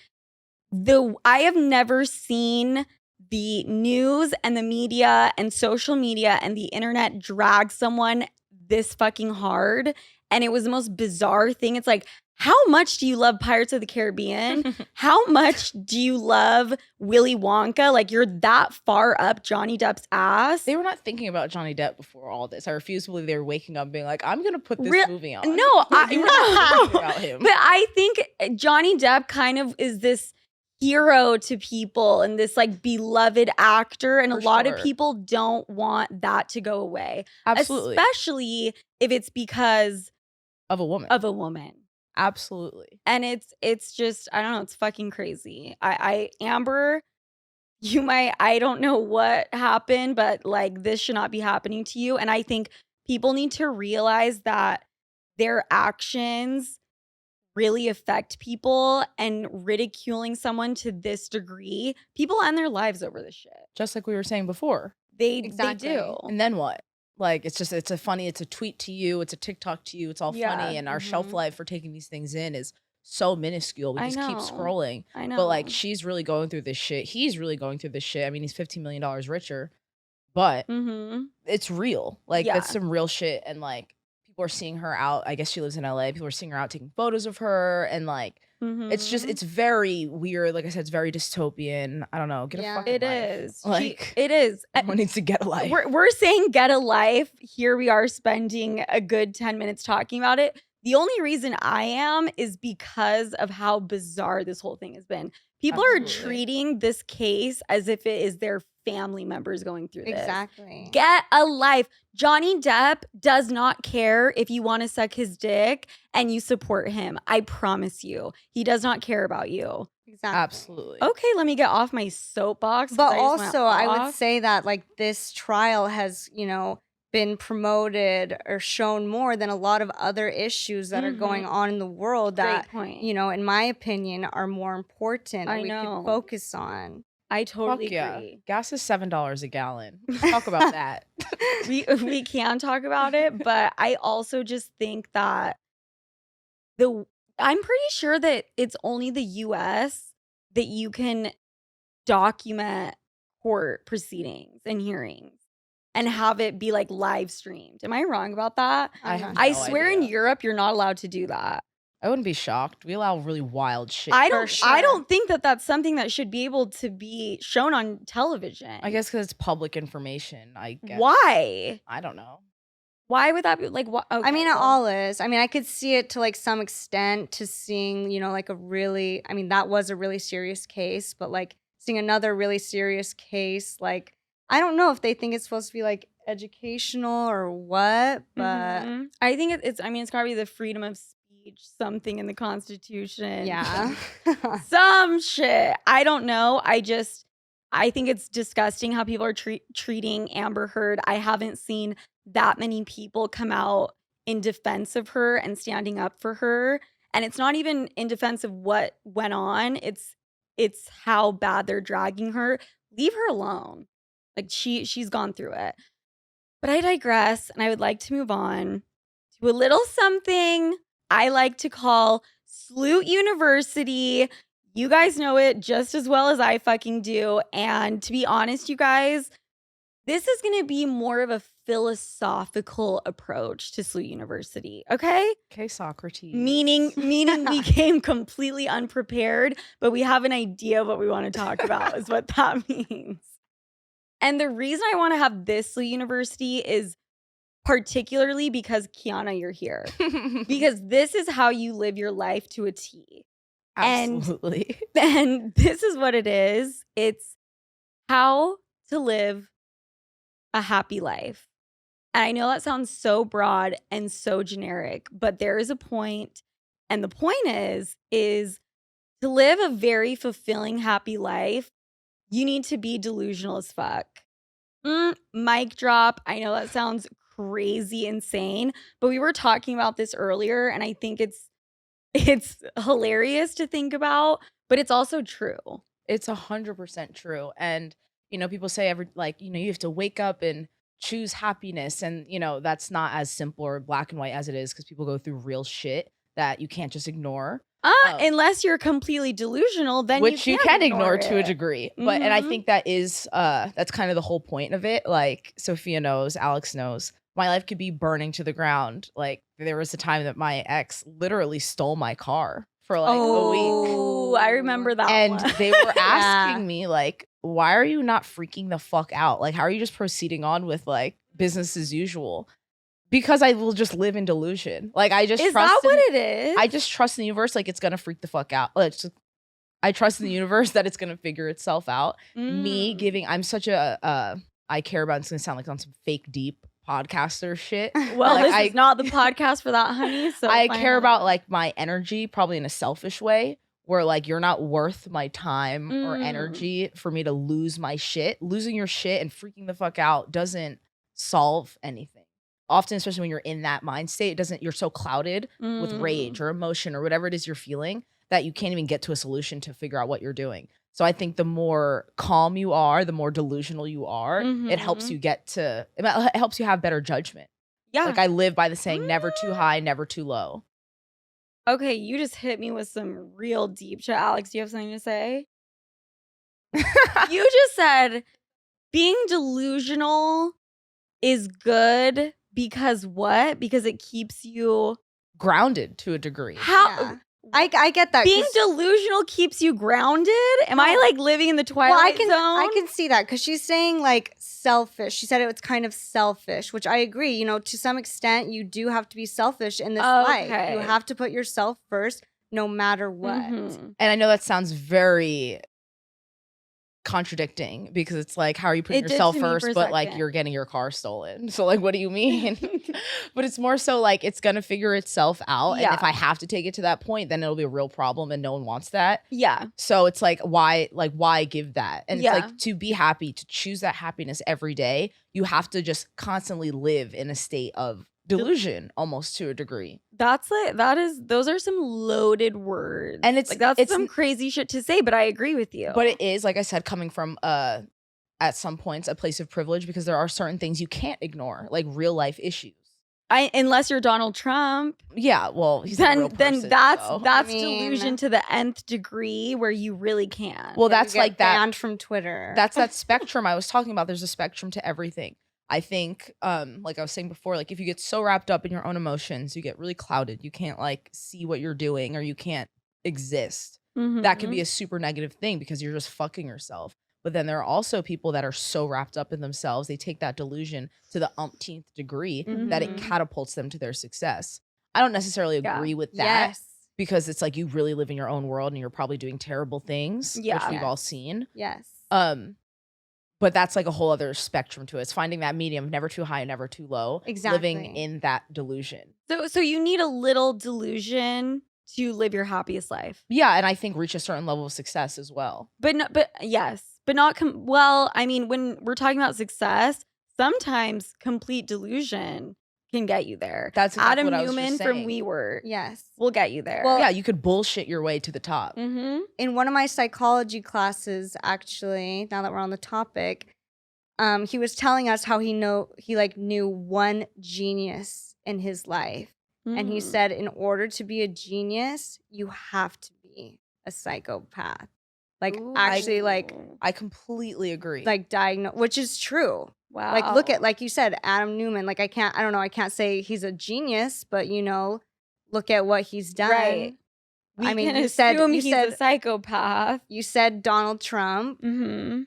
[SPEAKER 1] I have never seen the news and the media and social media and the internet drag someone this fucking hard. And it was the most bizarre thing. It's like, how much do you love Pirates of the Caribbean? How much do you love Willy Wonka? Like, you're that far up Johnny Depp's ass.
[SPEAKER 3] They were not thinking about Johnny Depp before all this. I refuse to believe they were waking up being like, I'm going to put this movie on.
[SPEAKER 1] No,
[SPEAKER 3] about him.
[SPEAKER 1] But I think Johnny Depp kind of is this hero to people and this like beloved actor. And a lot of people don't want that to go away.
[SPEAKER 3] Absolutely.
[SPEAKER 1] Especially if it's because
[SPEAKER 3] of a woman. Absolutely.
[SPEAKER 1] And it's just, I don't know, it's fucking crazy. Amber, I don't know what happened, but like this should not be happening to you. And I think people need to realize that their actions really affect people, and ridiculing someone to this degree, people end their lives over this shit.
[SPEAKER 3] Just like we were saying before.
[SPEAKER 1] They do.
[SPEAKER 3] And then what? Like, it's a tweet to you, it's a TikTok to you, it's all funny, and our shelf life for taking these things in is so minuscule. We just keep scrolling.
[SPEAKER 1] I know.
[SPEAKER 3] But like, she's really going through this shit. He's really going through this shit. I mean, he's $15 million richer, but it's real. Like, that's some real shit. And like, people are seeing her out. I guess she lives in LA. People are seeing her out taking photos of her, and like, it's very weird. Like I said, it's very dystopian. I don't know. Get a fucking life.
[SPEAKER 1] It is.
[SPEAKER 3] Like,
[SPEAKER 1] it is.
[SPEAKER 3] Everyone needs to get a life.
[SPEAKER 1] We're saying get a life. Here we are spending a good 10 minutes talking about it. The only reason I am is because of how bizarre this whole thing has been. People are treating this case as if it is their family members going through this.
[SPEAKER 2] Exactly.
[SPEAKER 1] Get a life. Johnny Depp does not care if you want to suck his dick and you support him. I promise you. He does not care about you.
[SPEAKER 2] Exactly.
[SPEAKER 3] Absolutely.
[SPEAKER 1] Okay, let me get off my soapbox.
[SPEAKER 2] But also, I would say that like this trial has, you know, been promoted or shown more than a lot of other issues that are going on in the world that, you know, in my opinion, are more important that we could focus on.
[SPEAKER 1] I totally agree.
[SPEAKER 3] Gas is $7 a gallon. Let's talk about that.
[SPEAKER 1] we can talk about it, but I also just think that I'm pretty sure that it's only the US that you can document court proceedings and hearings and have it be like live streamed. Am I wrong about that? I swear in Europe you're not allowed to do that.
[SPEAKER 3] I wouldn't be shocked. We allow really wild shit.
[SPEAKER 1] I don't think that that's something that should be able to be shown on television.
[SPEAKER 3] I guess because it's public information. I guess.
[SPEAKER 1] Why?
[SPEAKER 3] I don't know.
[SPEAKER 1] Why would that be like? What? Okay,
[SPEAKER 2] I mean, it all is. I mean, I could see it to like some extent to seeing, you know, like a really. I mean, that was a really serious case, but like seeing another really serious case, like I don't know if they think it's supposed to be like educational or what, but
[SPEAKER 1] I think it's. I mean, it's gotta be the freedom of speech, something in the Constitution.
[SPEAKER 2] Yeah,
[SPEAKER 1] some shit. I don't know. I think it's disgusting how people are treating Amber Heard. I haven't seen that many people come out in defense of her and standing up for her. And it's not even in defense of what went on. It's how bad they're dragging her. Leave her alone. Like she's gone through it. But I digress, and I would like to move on to a little something I like to call Sloot University. You guys know it just as well as I fucking do. And to be honest, you guys, this is going to be more of a philosophical approach to Sloot University. Okay?
[SPEAKER 3] Okay, Socrates.
[SPEAKER 1] Meaning we came completely unprepared, but we have an idea of what we want to talk about is what that means. And the reason I want to have this Sloot University is particularly because Kiana, you're here. Because this is how you live your life to a T.
[SPEAKER 3] Absolutely.
[SPEAKER 1] And this is what it is. It's how to live a happy life. And I know that sounds so broad and so generic, but there is a point. And the point is to live a very fulfilling, happy life, you need to be delusional as fuck. Mic drop. I know that sounds crazy insane, but we were talking about this earlier, and I think it's hilarious to think about, but it's also true.
[SPEAKER 3] It's 100% true. And, you know, people say you have to wake up and choose happiness. And, you know, that's not as simple or black and white as it is because people go through real shit that you can't just ignore.
[SPEAKER 1] Unless you're completely delusional, then
[SPEAKER 3] which you can ignore
[SPEAKER 1] it
[SPEAKER 3] to a degree. But and I think that is that's kind of the whole point of it. Like Sofia knows, Alex knows. My life could be burning to the ground. Like there was a time that my ex literally stole my car for like a week.
[SPEAKER 1] Oh, I remember that.
[SPEAKER 3] And
[SPEAKER 1] one.
[SPEAKER 3] they were asking me like, why are you not freaking the fuck out? Like, how are you just proceeding on with like business as usual? Because I will just live in delusion. Like I just
[SPEAKER 1] is
[SPEAKER 3] trust
[SPEAKER 1] that what it is?
[SPEAKER 3] I just trust in the universe. Like it's gonna freak the fuck out. I trust in the universe that it's gonna figure itself out. Me giving, I'm such a I care about. It's gonna sound like on some fake deep podcaster shit.
[SPEAKER 1] Well, like, this is not the podcast for that, honey. So
[SPEAKER 3] I care about like my energy, probably in a selfish way, where like you're not worth my time or energy for me to lose my shit. Losing your shit and freaking the fuck out doesn't solve anything. Often, especially when you're in that mind state, you're so clouded with rage or emotion or whatever it is you're feeling that you can't even get to a solution to figure out what you're doing. So I think the more calm you are, the more delusional you are, it helps you it helps you have better judgment. Yeah. Like I live by the saying, never too high, never too low.
[SPEAKER 1] Okay, you just hit me with some real deep shit. Alex, do you have something to say? You just said being delusional is good because what? Because it keeps you
[SPEAKER 3] grounded to a degree.
[SPEAKER 1] How?
[SPEAKER 2] Yeah. I get that.
[SPEAKER 1] Being delusional keeps you grounded? Am I like living in the twilight zone?
[SPEAKER 2] I can see that because she's saying like selfish. She said it was kind of selfish, which I agree. You know, to some extent, you do have to be selfish in this life. You have to put yourself first no matter what.
[SPEAKER 3] And I know that sounds very contradicting because it's like, how are you putting
[SPEAKER 1] It did
[SPEAKER 3] yourself
[SPEAKER 1] to me
[SPEAKER 3] first,
[SPEAKER 1] for a
[SPEAKER 3] but like
[SPEAKER 1] second.
[SPEAKER 3] you're getting your car stolen? So like, what do you mean? But it's more so like it's gonna figure itself out.
[SPEAKER 1] Yeah.
[SPEAKER 3] And if I have to take it to that point, then it'll be a real problem, and no one wants that.
[SPEAKER 1] Yeah.
[SPEAKER 3] So it's like, why give that? And
[SPEAKER 1] Yeah.
[SPEAKER 3] it's like, to be happy, to choose that happiness every day, you have to just constantly live in a state of delusion, almost to a degree.
[SPEAKER 1] Those are some loaded words.
[SPEAKER 3] And it's
[SPEAKER 1] like, that's some crazy shit to say, but I agree with you.
[SPEAKER 3] But it is, like I said, coming from at some points a place of privilege, because there are certain things you can't ignore, like real life issues.
[SPEAKER 1] Unless you're Donald Trump.
[SPEAKER 3] Yeah, well, he's a real person,
[SPEAKER 1] then that's
[SPEAKER 3] so.
[SPEAKER 1] delusion to the nth degree where you really can.
[SPEAKER 3] Well, that's like that
[SPEAKER 2] banned from Twitter.
[SPEAKER 3] That's that spectrum I was talking about. There's a spectrum to everything. I think, like I was saying before, like if you get so wrapped up in your own emotions, you get really clouded. You can't like see what you're doing, or you can't exist. That can be a super negative thing because you're just fucking yourself. But then there are also people that are so wrapped up in themselves, they take that delusion to the umpteenth degree that it catapults them to their success. I don't necessarily agree with that because it's like you really live in your own world and you're probably doing terrible things, which we've all seen.
[SPEAKER 2] Yes.
[SPEAKER 3] But that's like a whole other spectrum to it. It's finding that medium, never too high, never too low.
[SPEAKER 2] Exactly.
[SPEAKER 3] Living in that delusion.
[SPEAKER 1] So you need a little delusion to live your happiest life.
[SPEAKER 3] Yeah, and I think reach a certain level of success as well.
[SPEAKER 1] But not well, I mean, when we're talking about success, sometimes complete delusion can get you there.
[SPEAKER 3] That's exactly
[SPEAKER 1] Adam
[SPEAKER 3] what I was
[SPEAKER 1] Newman
[SPEAKER 3] just
[SPEAKER 1] from
[SPEAKER 3] saying.
[SPEAKER 1] WeWork.
[SPEAKER 2] Yes.
[SPEAKER 1] Will get you there.
[SPEAKER 2] Well,
[SPEAKER 3] yeah, you could bullshit your way to the top.
[SPEAKER 2] In one of my psychology classes, actually, now that we're on the topic, he was telling us how he knew one genius in his life. And he said, in order to be a genius, you have to be a psychopath. Like,
[SPEAKER 1] Ooh.
[SPEAKER 2] actually, like,
[SPEAKER 3] I completely agree.
[SPEAKER 2] like diagnose, which is true.
[SPEAKER 1] Wow.
[SPEAKER 2] Like, look at, like you said, Adam Newman. Like, I can't say he's a genius, but look at what he's done.
[SPEAKER 1] Right.
[SPEAKER 2] I mean,
[SPEAKER 1] you said he's a psychopath.
[SPEAKER 2] You said Donald Trump.
[SPEAKER 1] Mm-hmm.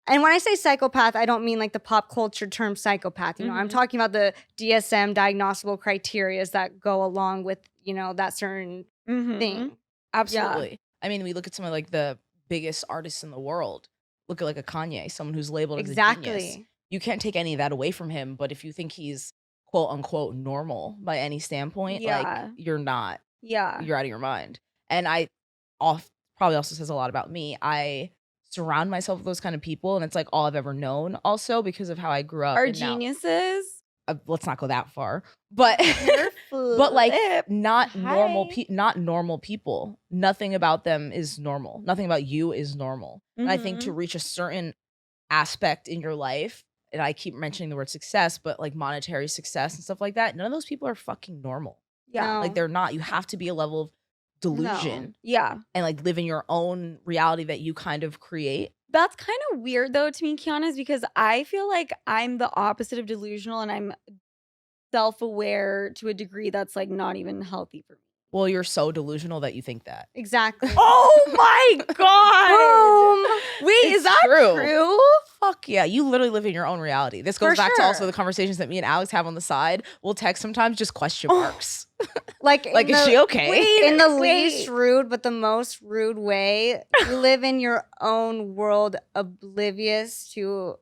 [SPEAKER 2] And when I say psychopath, I don't mean like the pop culture term psychopath. I'm talking about the DSM diagnosable criterias that go along with, that certain thing.
[SPEAKER 3] Absolutely.
[SPEAKER 1] Yeah.
[SPEAKER 3] I mean, we look at some of like the biggest artists in the world. Look at like a Kanye, someone who's labeled as a genius. You can't take any of that away from him. But if you think he's quote unquote normal by any standpoint, like you're not.
[SPEAKER 1] Yeah.
[SPEAKER 3] You're out of your mind. And probably also says a lot about me. I surround myself with those kind of people, and it's like all I've ever known, also because of how I grew up.
[SPEAKER 1] Are geniuses?
[SPEAKER 3] Let's not go that far, but but like not normal people. Nothing about them is normal. Nothing about you is normal. And I think to reach a certain aspect in your life, and I keep mentioning the word success, but like monetary success and stuff like that, none of those people are fucking normal.
[SPEAKER 1] Yeah.
[SPEAKER 3] Like they're not. You have to be a level of delusion.
[SPEAKER 1] No. Yeah.
[SPEAKER 3] And like live in your own reality that you kind of create.
[SPEAKER 1] That's kind of weird though to me, Kiana, is because I feel like I'm the opposite of delusional, and I'm self-aware to a degree that's like not even healthy for me.
[SPEAKER 3] Well, you're so delusional that you think that.
[SPEAKER 2] Exactly.
[SPEAKER 1] Oh my God. Wait,
[SPEAKER 3] It's
[SPEAKER 1] is that true?
[SPEAKER 3] Fuck yeah. You literally live in your own reality. This goes back to also the conversations that me and Alex have on the side. We'll text sometimes just question marks.
[SPEAKER 2] Like
[SPEAKER 3] is she okay?
[SPEAKER 2] In the least rude, but the most rude way. You live in your own world, oblivious to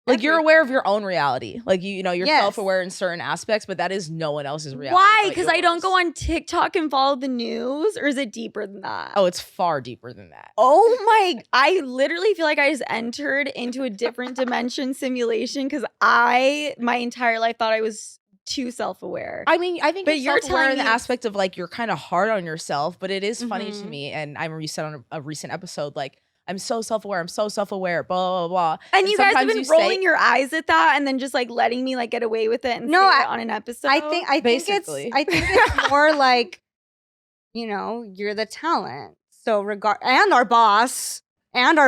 [SPEAKER 3] like you're aware of your own reality. Like you're
[SPEAKER 2] Yes.
[SPEAKER 3] self-aware in certain aspects, but that is no one else's reality.
[SPEAKER 1] Why?
[SPEAKER 3] but
[SPEAKER 1] Because I don't
[SPEAKER 3] yours.
[SPEAKER 1] go on TikTok and follow the news, or is it deeper than that?
[SPEAKER 3] Oh, it's far deeper than that.
[SPEAKER 1] Oh my, I literally feel like I just entered into a different dimension simulation because my entire life thought I was too self-aware.
[SPEAKER 3] I mean, I think
[SPEAKER 1] But
[SPEAKER 3] you're
[SPEAKER 1] you're
[SPEAKER 3] self-aware
[SPEAKER 1] telling
[SPEAKER 3] in the
[SPEAKER 1] me
[SPEAKER 3] aspect of like you're kind of hard on yourself, but it is funny to me. And I remember you said on a recent episode, like, I'm so self-aware, blah, blah, blah.
[SPEAKER 1] And you guys have
[SPEAKER 3] sometimes
[SPEAKER 1] been rolling your eyes at that and then just like letting me like get away with it and say it on an episode.
[SPEAKER 2] I think it's more like, you're the talent. So and our boss. And so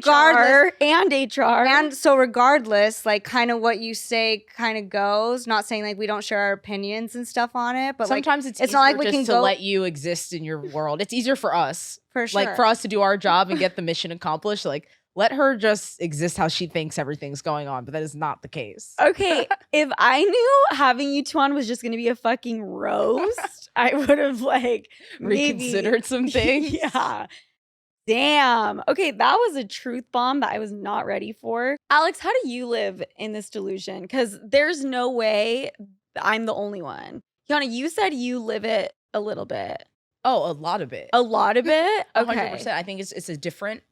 [SPEAKER 1] HR. And HR.
[SPEAKER 2] And so regardless, like kind of what you say kind of goes. Not saying like we don't share our opinions and stuff on it, but
[SPEAKER 3] sometimes
[SPEAKER 2] like,
[SPEAKER 3] it's
[SPEAKER 2] not like we
[SPEAKER 3] just
[SPEAKER 2] can
[SPEAKER 3] to
[SPEAKER 2] go
[SPEAKER 3] let you exist in your world. It's easier for us.
[SPEAKER 2] For sure.
[SPEAKER 3] Like for us to do our job and get the mission accomplished. Like let her just exist how she thinks everything's going on, but that is not the case.
[SPEAKER 1] Okay, if I knew having you two on was just going to be a fucking roast, I would have like
[SPEAKER 3] reconsidered some things.
[SPEAKER 1] Yeah. Damn. Okay, that was a truth bomb that I was not ready for. Alex, how do you live in this delusion? Because there's no way I'm the only one. Kiana, you said you live it a little bit.
[SPEAKER 3] Oh, a lot of it.
[SPEAKER 1] A lot of it? Okay.
[SPEAKER 3] 100%. I think it's a different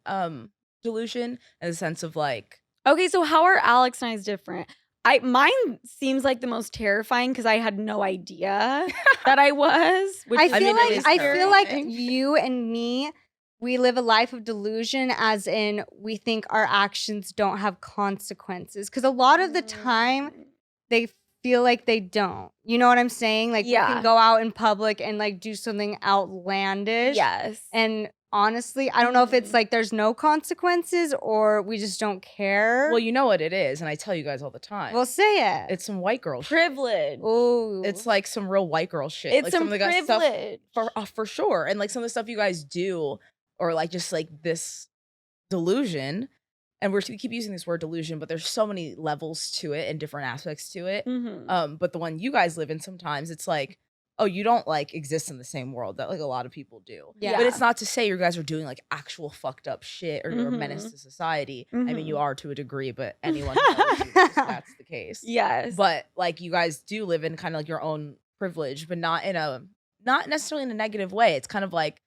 [SPEAKER 3] delusion in the sense of like.
[SPEAKER 1] Okay, so how are Alex and I's different? Mine seems like the most terrifying because I had no idea that I was.
[SPEAKER 2] I feel like you and me, we live a life of delusion, as in we think our actions don't have consequences. Because a lot of the time, they feel like they don't. You know what I'm saying? Like, we can go out in public and like do something outlandish.
[SPEAKER 1] Yes.
[SPEAKER 2] And honestly, I don't know if it's like there's no consequences or we just don't care.
[SPEAKER 3] Well, you know what it is, and I tell you guys all the time.
[SPEAKER 2] Well, say it.
[SPEAKER 3] It's some white girl
[SPEAKER 1] privilege.
[SPEAKER 3] Shit.
[SPEAKER 2] Ooh.
[SPEAKER 3] It's like some real white girl shit.
[SPEAKER 1] It's
[SPEAKER 3] like
[SPEAKER 1] some privilege.
[SPEAKER 3] Stuff for sure. And like some of the stuff you guys do, or like just like this delusion, and we keep using this word delusion, but there's so many levels to it and different aspects to it. But the one you guys live in, sometimes it's like, oh, you don't like exist in the same world that like a lot of people do.
[SPEAKER 2] Yeah.
[SPEAKER 3] But it's not to say you guys are doing like actual fucked up shit or you're a menace to society. I mean, you are to a degree, but anyone who knows you knows that's the case.
[SPEAKER 1] Yes.
[SPEAKER 3] But like you guys do live in kind of like your own privilege, but not necessarily in a negative way. It's kind of like,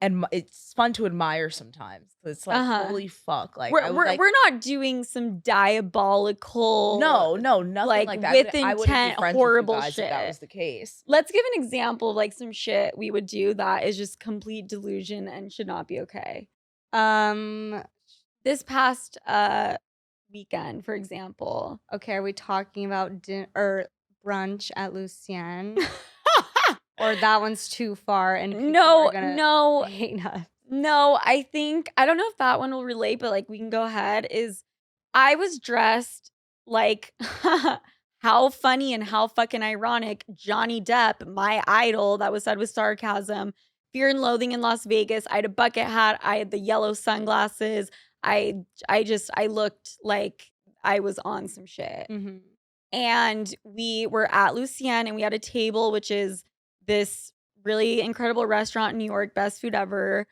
[SPEAKER 3] and it's fun to admire sometimes. It's like, holy fuck. Like
[SPEAKER 1] we're not doing some diabolical
[SPEAKER 3] nothing like that.
[SPEAKER 1] With intent horrible shit.
[SPEAKER 3] If that was the case.
[SPEAKER 1] Let's give an example of like some shit we would do that is just complete delusion and should not be okay. This past weekend, for example.
[SPEAKER 2] Okay, are we talking about brunch at Lucien? Or that one's too far and people are gonna hate us.
[SPEAKER 1] No, I don't know if that one will relate, but like we can go ahead. I was dressed like how funny and how fucking ironic Johnny Depp, my idol that was said with sarcasm, Fear and Loathing in Las Vegas. I had a bucket hat. I had the yellow sunglasses. I looked like I was on some shit. And we were at Lucien and we had a table, which is this really incredible restaurant in New York, best food ever.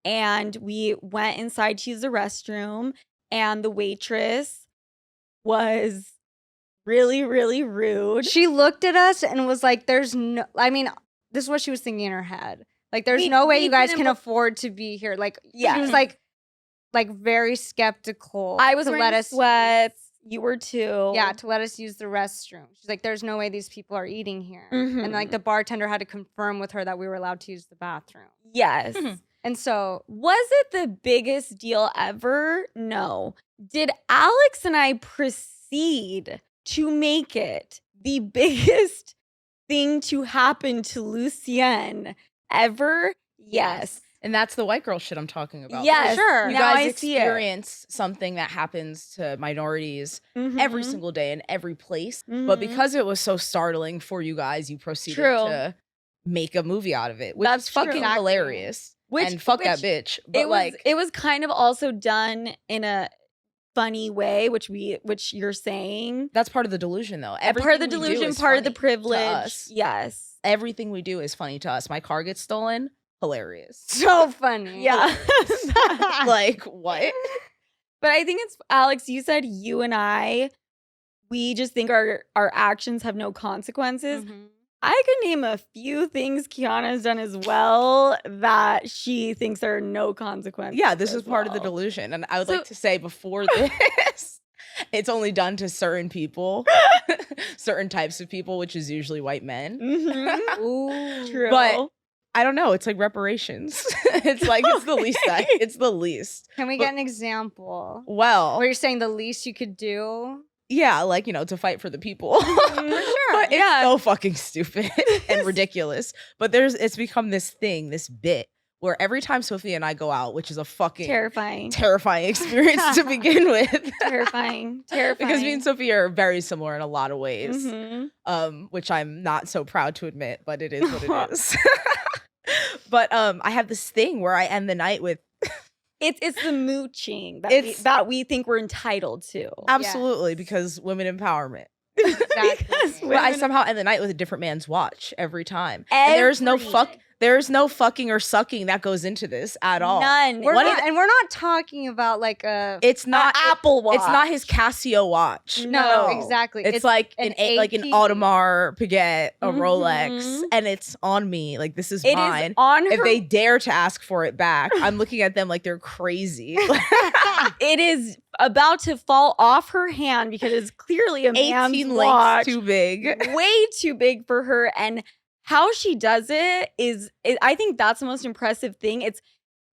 [SPEAKER 1] And we went inside to use the restroom, and the waitress was really, really rude.
[SPEAKER 2] She looked at us and was like, this is what she was thinking in her head. Like, there's no way you guys can afford to be here. Like, she was like very skeptical.
[SPEAKER 1] I was wearing sweats. You were too.
[SPEAKER 2] Yeah, to let us use the restroom. She's like, there's no way these people are eating here. And like the bartender had to confirm with her that we were allowed to use the bathroom.
[SPEAKER 1] Yes.
[SPEAKER 2] And so,
[SPEAKER 1] was it the biggest deal ever? No. Did Alex and I proceed to make it the biggest thing to happen to Lucien ever? Yes.
[SPEAKER 3] And that's the white girl shit I'm talking about.
[SPEAKER 1] Yes,
[SPEAKER 2] sure.
[SPEAKER 3] You
[SPEAKER 1] now
[SPEAKER 3] guys
[SPEAKER 1] I
[SPEAKER 3] experience something that happens to minorities every single day in every place. But because it was so startling for you guys, you proceeded to make a movie out of it, which is fucking hilarious. And fuck that bitch. But
[SPEAKER 1] it was kind of also done in a funny way, which you're saying.
[SPEAKER 3] That's part of the delusion, though.
[SPEAKER 1] Part of the delusion, part of the privilege. Yes.
[SPEAKER 3] Everything we do is funny to us. My car gets stolen. Hilarious.
[SPEAKER 2] So funny.
[SPEAKER 1] Yeah.
[SPEAKER 3] Like, what?
[SPEAKER 1] But I think it's, Alex, you said you and I, we just think our actions have no consequences. I could name a few things Kiana's done as well that she thinks there are no consequences.
[SPEAKER 3] Yeah, this is part of the delusion. And I would like to say before this, it's only done to certain people, certain types of people, which is usually white men.
[SPEAKER 2] Ooh,
[SPEAKER 1] true.
[SPEAKER 3] But I don't know. It's like reparations. It's like, it's the least. It's the least.
[SPEAKER 2] Can we get an example?
[SPEAKER 3] Well,
[SPEAKER 2] where you're saying the least you could do?
[SPEAKER 3] Yeah, like, to fight for the people.
[SPEAKER 2] For sure.
[SPEAKER 3] But it's so fucking stupid and ridiculous. But it's become this thing, this bit, where every time Sofia and I go out, which is a fucking terrifying experience to begin with.
[SPEAKER 1] Terrifying.
[SPEAKER 3] Because me and Sofia are very similar in a lot of ways, which I'm not so proud to admit, but it is what it is. But I have this thing where I end the night with
[SPEAKER 1] it's the mooching that we think we're entitled to.
[SPEAKER 3] Absolutely, because women empowerment.
[SPEAKER 2] Exactly.
[SPEAKER 3] But I somehow end the night with a different man's watch every time. And there's no There's no fucking or sucking that goes into this at all.
[SPEAKER 1] None.
[SPEAKER 2] And we're not talking about like a.
[SPEAKER 3] It's not
[SPEAKER 1] Apple Watch.
[SPEAKER 3] It's not his Casio watch.
[SPEAKER 2] No, exactly.
[SPEAKER 3] It's like an Audemars Piguet, a
[SPEAKER 1] Mhm.
[SPEAKER 3] Rolex, and it's on me. Like, this is
[SPEAKER 1] It
[SPEAKER 3] mine.
[SPEAKER 1] is on her.
[SPEAKER 3] If they dare to ask for it back, I'm looking at them like they're crazy.
[SPEAKER 1] It is about to fall off her hand because it's clearly a man's
[SPEAKER 3] 18
[SPEAKER 1] watch.
[SPEAKER 3] links too big.
[SPEAKER 1] Way too big for her. And how she does it is, I think that's the most impressive thing. It's,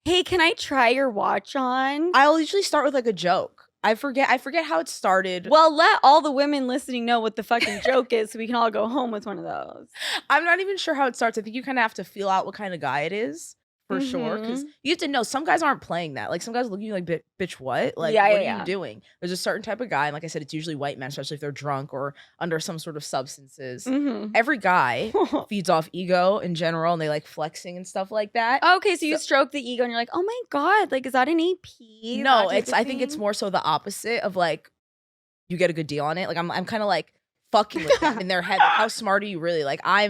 [SPEAKER 1] hey, can I try your watch on?
[SPEAKER 3] I'll usually start with like a joke. I forget how it started.
[SPEAKER 1] Well, let all the women listening know what the fucking joke is so we can all go home with one of those.
[SPEAKER 3] I'm not even sure how it starts. I think you kind of have to feel out what kind of guy it is. For sure, because you have to know some guys aren't playing that. Like, some guys look at you like, bitch, what? Like, what are you doing? There's a certain type of guy, and like I said, it's usually white men, especially if they're drunk or under some sort of substances. Every guy feeds off ego in general, and they like flexing and stuff like that.
[SPEAKER 1] Okay, so you stroke the ego, and you're like, oh my God, like, is that an AP?
[SPEAKER 3] No, I think it's more so the opposite of like, you get a good deal on it. Like, I'm kind of like, fucking with them in their head. Like, how smart are you really? Like, I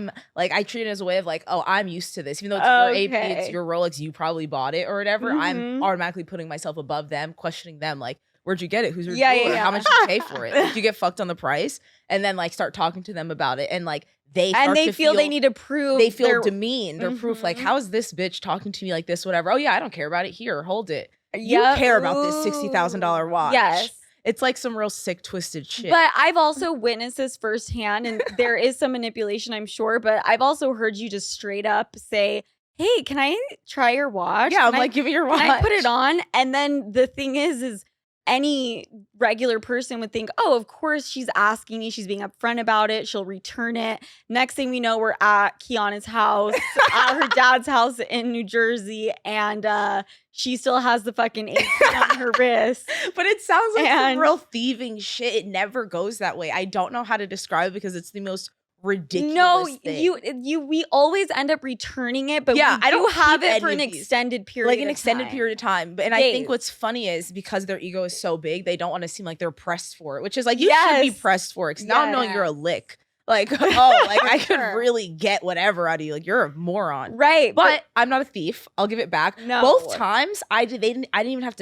[SPEAKER 3] treat it as a way of like, oh, I'm used to this. Even though it's your AP, it's your Rolex, you probably bought it or whatever. I'm automatically putting myself above them, questioning them, like, where'd you get it? Who's your jeweler? How much did you pay for it? Like, you get fucked on the price, and then like start talking to them about it, and like they feel
[SPEAKER 1] they need to prove.
[SPEAKER 3] They feel demeaned. They're proof. Like, how is this bitch talking to me like this? Whatever. Oh yeah, I don't care about it. Here, hold it. You care about this $60,000 watch.
[SPEAKER 1] Yes.
[SPEAKER 3] It's like some real sick, twisted shit.
[SPEAKER 1] But I've also witnessed this firsthand, and there is some manipulation, I'm sure. But I've also heard you just straight up say, hey, can I try your watch?
[SPEAKER 3] Yeah, I'm like, give me your watch.
[SPEAKER 1] Can I put it on? And then the thing is any regular person would think, oh, of course she's asking me. She's being upfront about it. She'll return it. Next thing we know, we're at Kiana's house, at her dad's house in New Jersey, and she still has the fucking AP on her wrist.
[SPEAKER 3] But it sounds like some real thieving shit. It never goes that way. I don't know how to describe it because it's the most ridiculous thing.
[SPEAKER 1] We always end up returning it, but I don't have it for an extended period,
[SPEAKER 3] like an extended period of time. But I think what's funny is because their ego is so big, they don't want to seem like they're pressed for it, which is like, you should be pressed for it. Because now I'm knowing you're a lick. Like, oh, like I could really get whatever out of you. Like, you're a moron,
[SPEAKER 1] right?
[SPEAKER 3] But I'm not a thief. I'll give it back.
[SPEAKER 1] No,
[SPEAKER 3] both times they didn't even have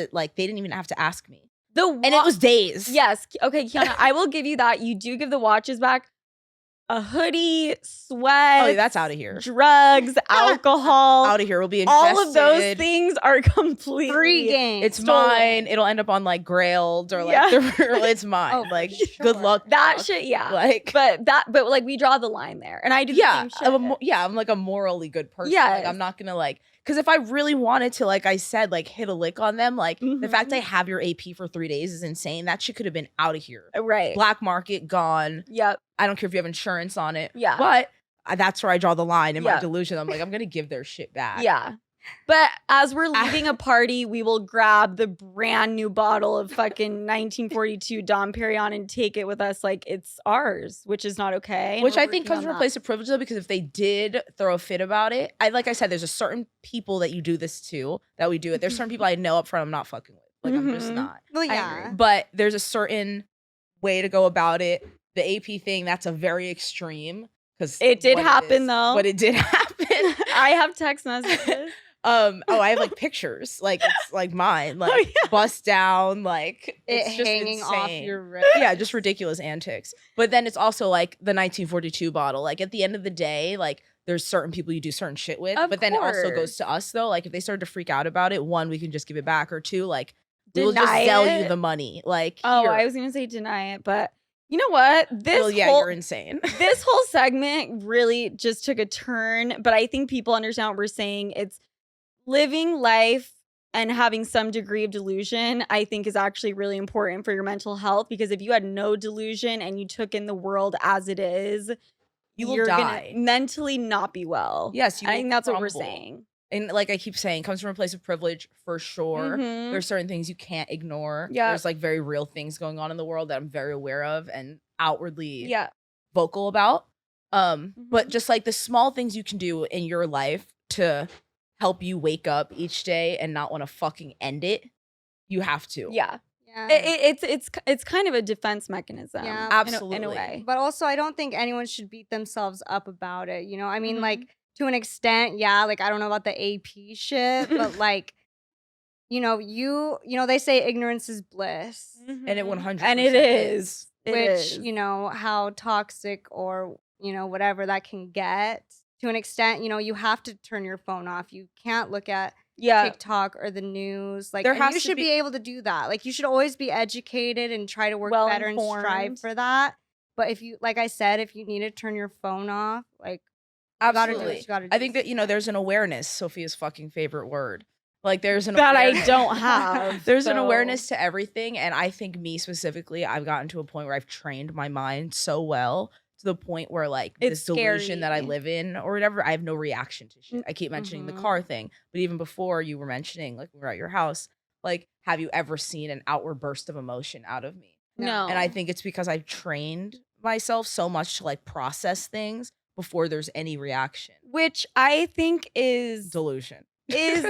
[SPEAKER 3] to ask me. And it was days.
[SPEAKER 1] Yes. Okay, Kiana, I will give you that. You do give the watches back. A hoodie, sweat.
[SPEAKER 3] Oh, that's out of here.
[SPEAKER 1] Drugs, alcohol.
[SPEAKER 3] Out of here. We'll be ingested.
[SPEAKER 1] All of those things are completely
[SPEAKER 2] free game.
[SPEAKER 3] It's mine. It'll end up on like Grailed or like it's mine.
[SPEAKER 2] Oh,
[SPEAKER 3] like,
[SPEAKER 2] sure.
[SPEAKER 3] good luck.
[SPEAKER 1] That shit,
[SPEAKER 3] Like,
[SPEAKER 1] but like we draw the line there, and I do.
[SPEAKER 3] I'm like a morally good person.
[SPEAKER 1] Yeah,
[SPEAKER 3] like I'm not gonna like. Because if I really wanted to, like I said, like hit a lick on them, like the fact I have your AP for 3 days is insane. That shit could have been out of here.
[SPEAKER 1] Right.
[SPEAKER 3] Black market, gone.
[SPEAKER 1] Yep.
[SPEAKER 3] I don't care if you have insurance on it.
[SPEAKER 1] Yeah.
[SPEAKER 3] But that's where I draw the line in my delusion. I'm like, I'm going to give their shit back.
[SPEAKER 1] Yeah. But as we're leaving a party, we will grab the brand new bottle of fucking 1942 Dom Perignon and take it with us like it's ours, which is not okay.
[SPEAKER 3] Which I think comes from a place of privilege, though, because if they did throw a fit about it, like I said, there's a certain people that you do this to, that we do it. There's certain people I know up front I'm not fucking with. Like, I'm just not.
[SPEAKER 2] Well, yeah.
[SPEAKER 3] But there's a certain way to go about it. The AP thing, that's a very extreme. Because
[SPEAKER 1] it did happen, though.
[SPEAKER 3] But it did happen.
[SPEAKER 1] I have text messages.
[SPEAKER 3] I have like pictures, like it's like mine, like bust down, like it's just
[SPEAKER 2] hanging
[SPEAKER 3] insane.
[SPEAKER 2] off your wrist.
[SPEAKER 3] Yeah, just ridiculous antics. But then it's also like the 1942 bottle. Like at the end of the day, like there's certain people you do certain shit with. But then it also goes to us though. Like if they started to freak out about it, one, we can just give it back, or two, like we'll just sell you the money. Like
[SPEAKER 1] I was gonna say deny it, but you know what?
[SPEAKER 3] You're insane.
[SPEAKER 1] This whole segment really just took a turn, but I think people understand what we're saying. It's living life and having some degree of delusion, I think, is actually really important for your mental health, because if you had no delusion and you took in the world as it is, you're gonna mentally not be well.
[SPEAKER 3] Yes,
[SPEAKER 1] I think that's what we're saying.
[SPEAKER 3] And like I keep saying, comes from a place of privilege for sure. There's certain things you can't ignore.
[SPEAKER 1] Yeah.
[SPEAKER 3] There's like very real things going on in the world that I'm very aware of and outwardly vocal about. But just like the small things you can do in your life to help you wake up each day and not want to fucking end it, you have to.
[SPEAKER 1] Yeah. It's kind of a defense mechanism.
[SPEAKER 2] Yeah,
[SPEAKER 3] absolutely.
[SPEAKER 1] In a way.
[SPEAKER 2] But also, I don't think anyone should beat themselves up about it. You know, I mean, like to an extent, yeah, like I don't know about the AP shit, but like, they say ignorance is bliss.
[SPEAKER 3] And it 100%
[SPEAKER 1] and it is.
[SPEAKER 2] Which, how toxic or, whatever that can get to an extent, you have to turn your phone off. You can't look at TikTok or the news. Like, you should be able to do that. Like, you should always be educated and try to work better and strive for that. But if you, like I said, if you need to turn your phone off, like,
[SPEAKER 3] absolutely.
[SPEAKER 2] You gotta do
[SPEAKER 3] I think that, there's an awareness, Sophia's fucking favorite word. Like there's an
[SPEAKER 1] that I don't have.
[SPEAKER 3] There's an awareness to everything. And I think me specifically, I've gotten to a point where I've trained my mind so well to the point where like this delusion that I live in or whatever, I have no reaction to shit. I keep mentioning the car thing. But even before you were mentioning, like when we were at your house, like, have you ever seen an outward burst of emotion out of me?
[SPEAKER 1] No.
[SPEAKER 3] And I think it's because I've trained myself so much to like process things before there's any reaction.
[SPEAKER 1] Which I think is
[SPEAKER 3] delusion.
[SPEAKER 1] Is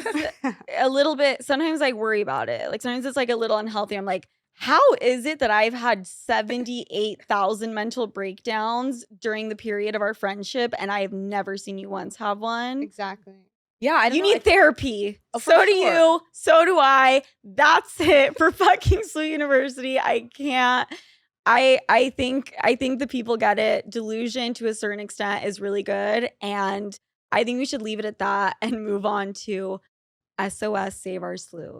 [SPEAKER 1] a little bit, sometimes I worry about it. Like sometimes it's like a little unhealthy. I'm like, how is it that I've had 78,000 mental breakdowns during the period of our friendship and I have never seen you once have one?
[SPEAKER 2] Exactly.
[SPEAKER 3] Yeah,
[SPEAKER 1] you need therapy. So do you. So do I. That's it for fucking SLU University. I can't. I think the people get it. Delusion to a certain extent is really good, and I think we should leave it at that and move on to SOS Save Our SLU.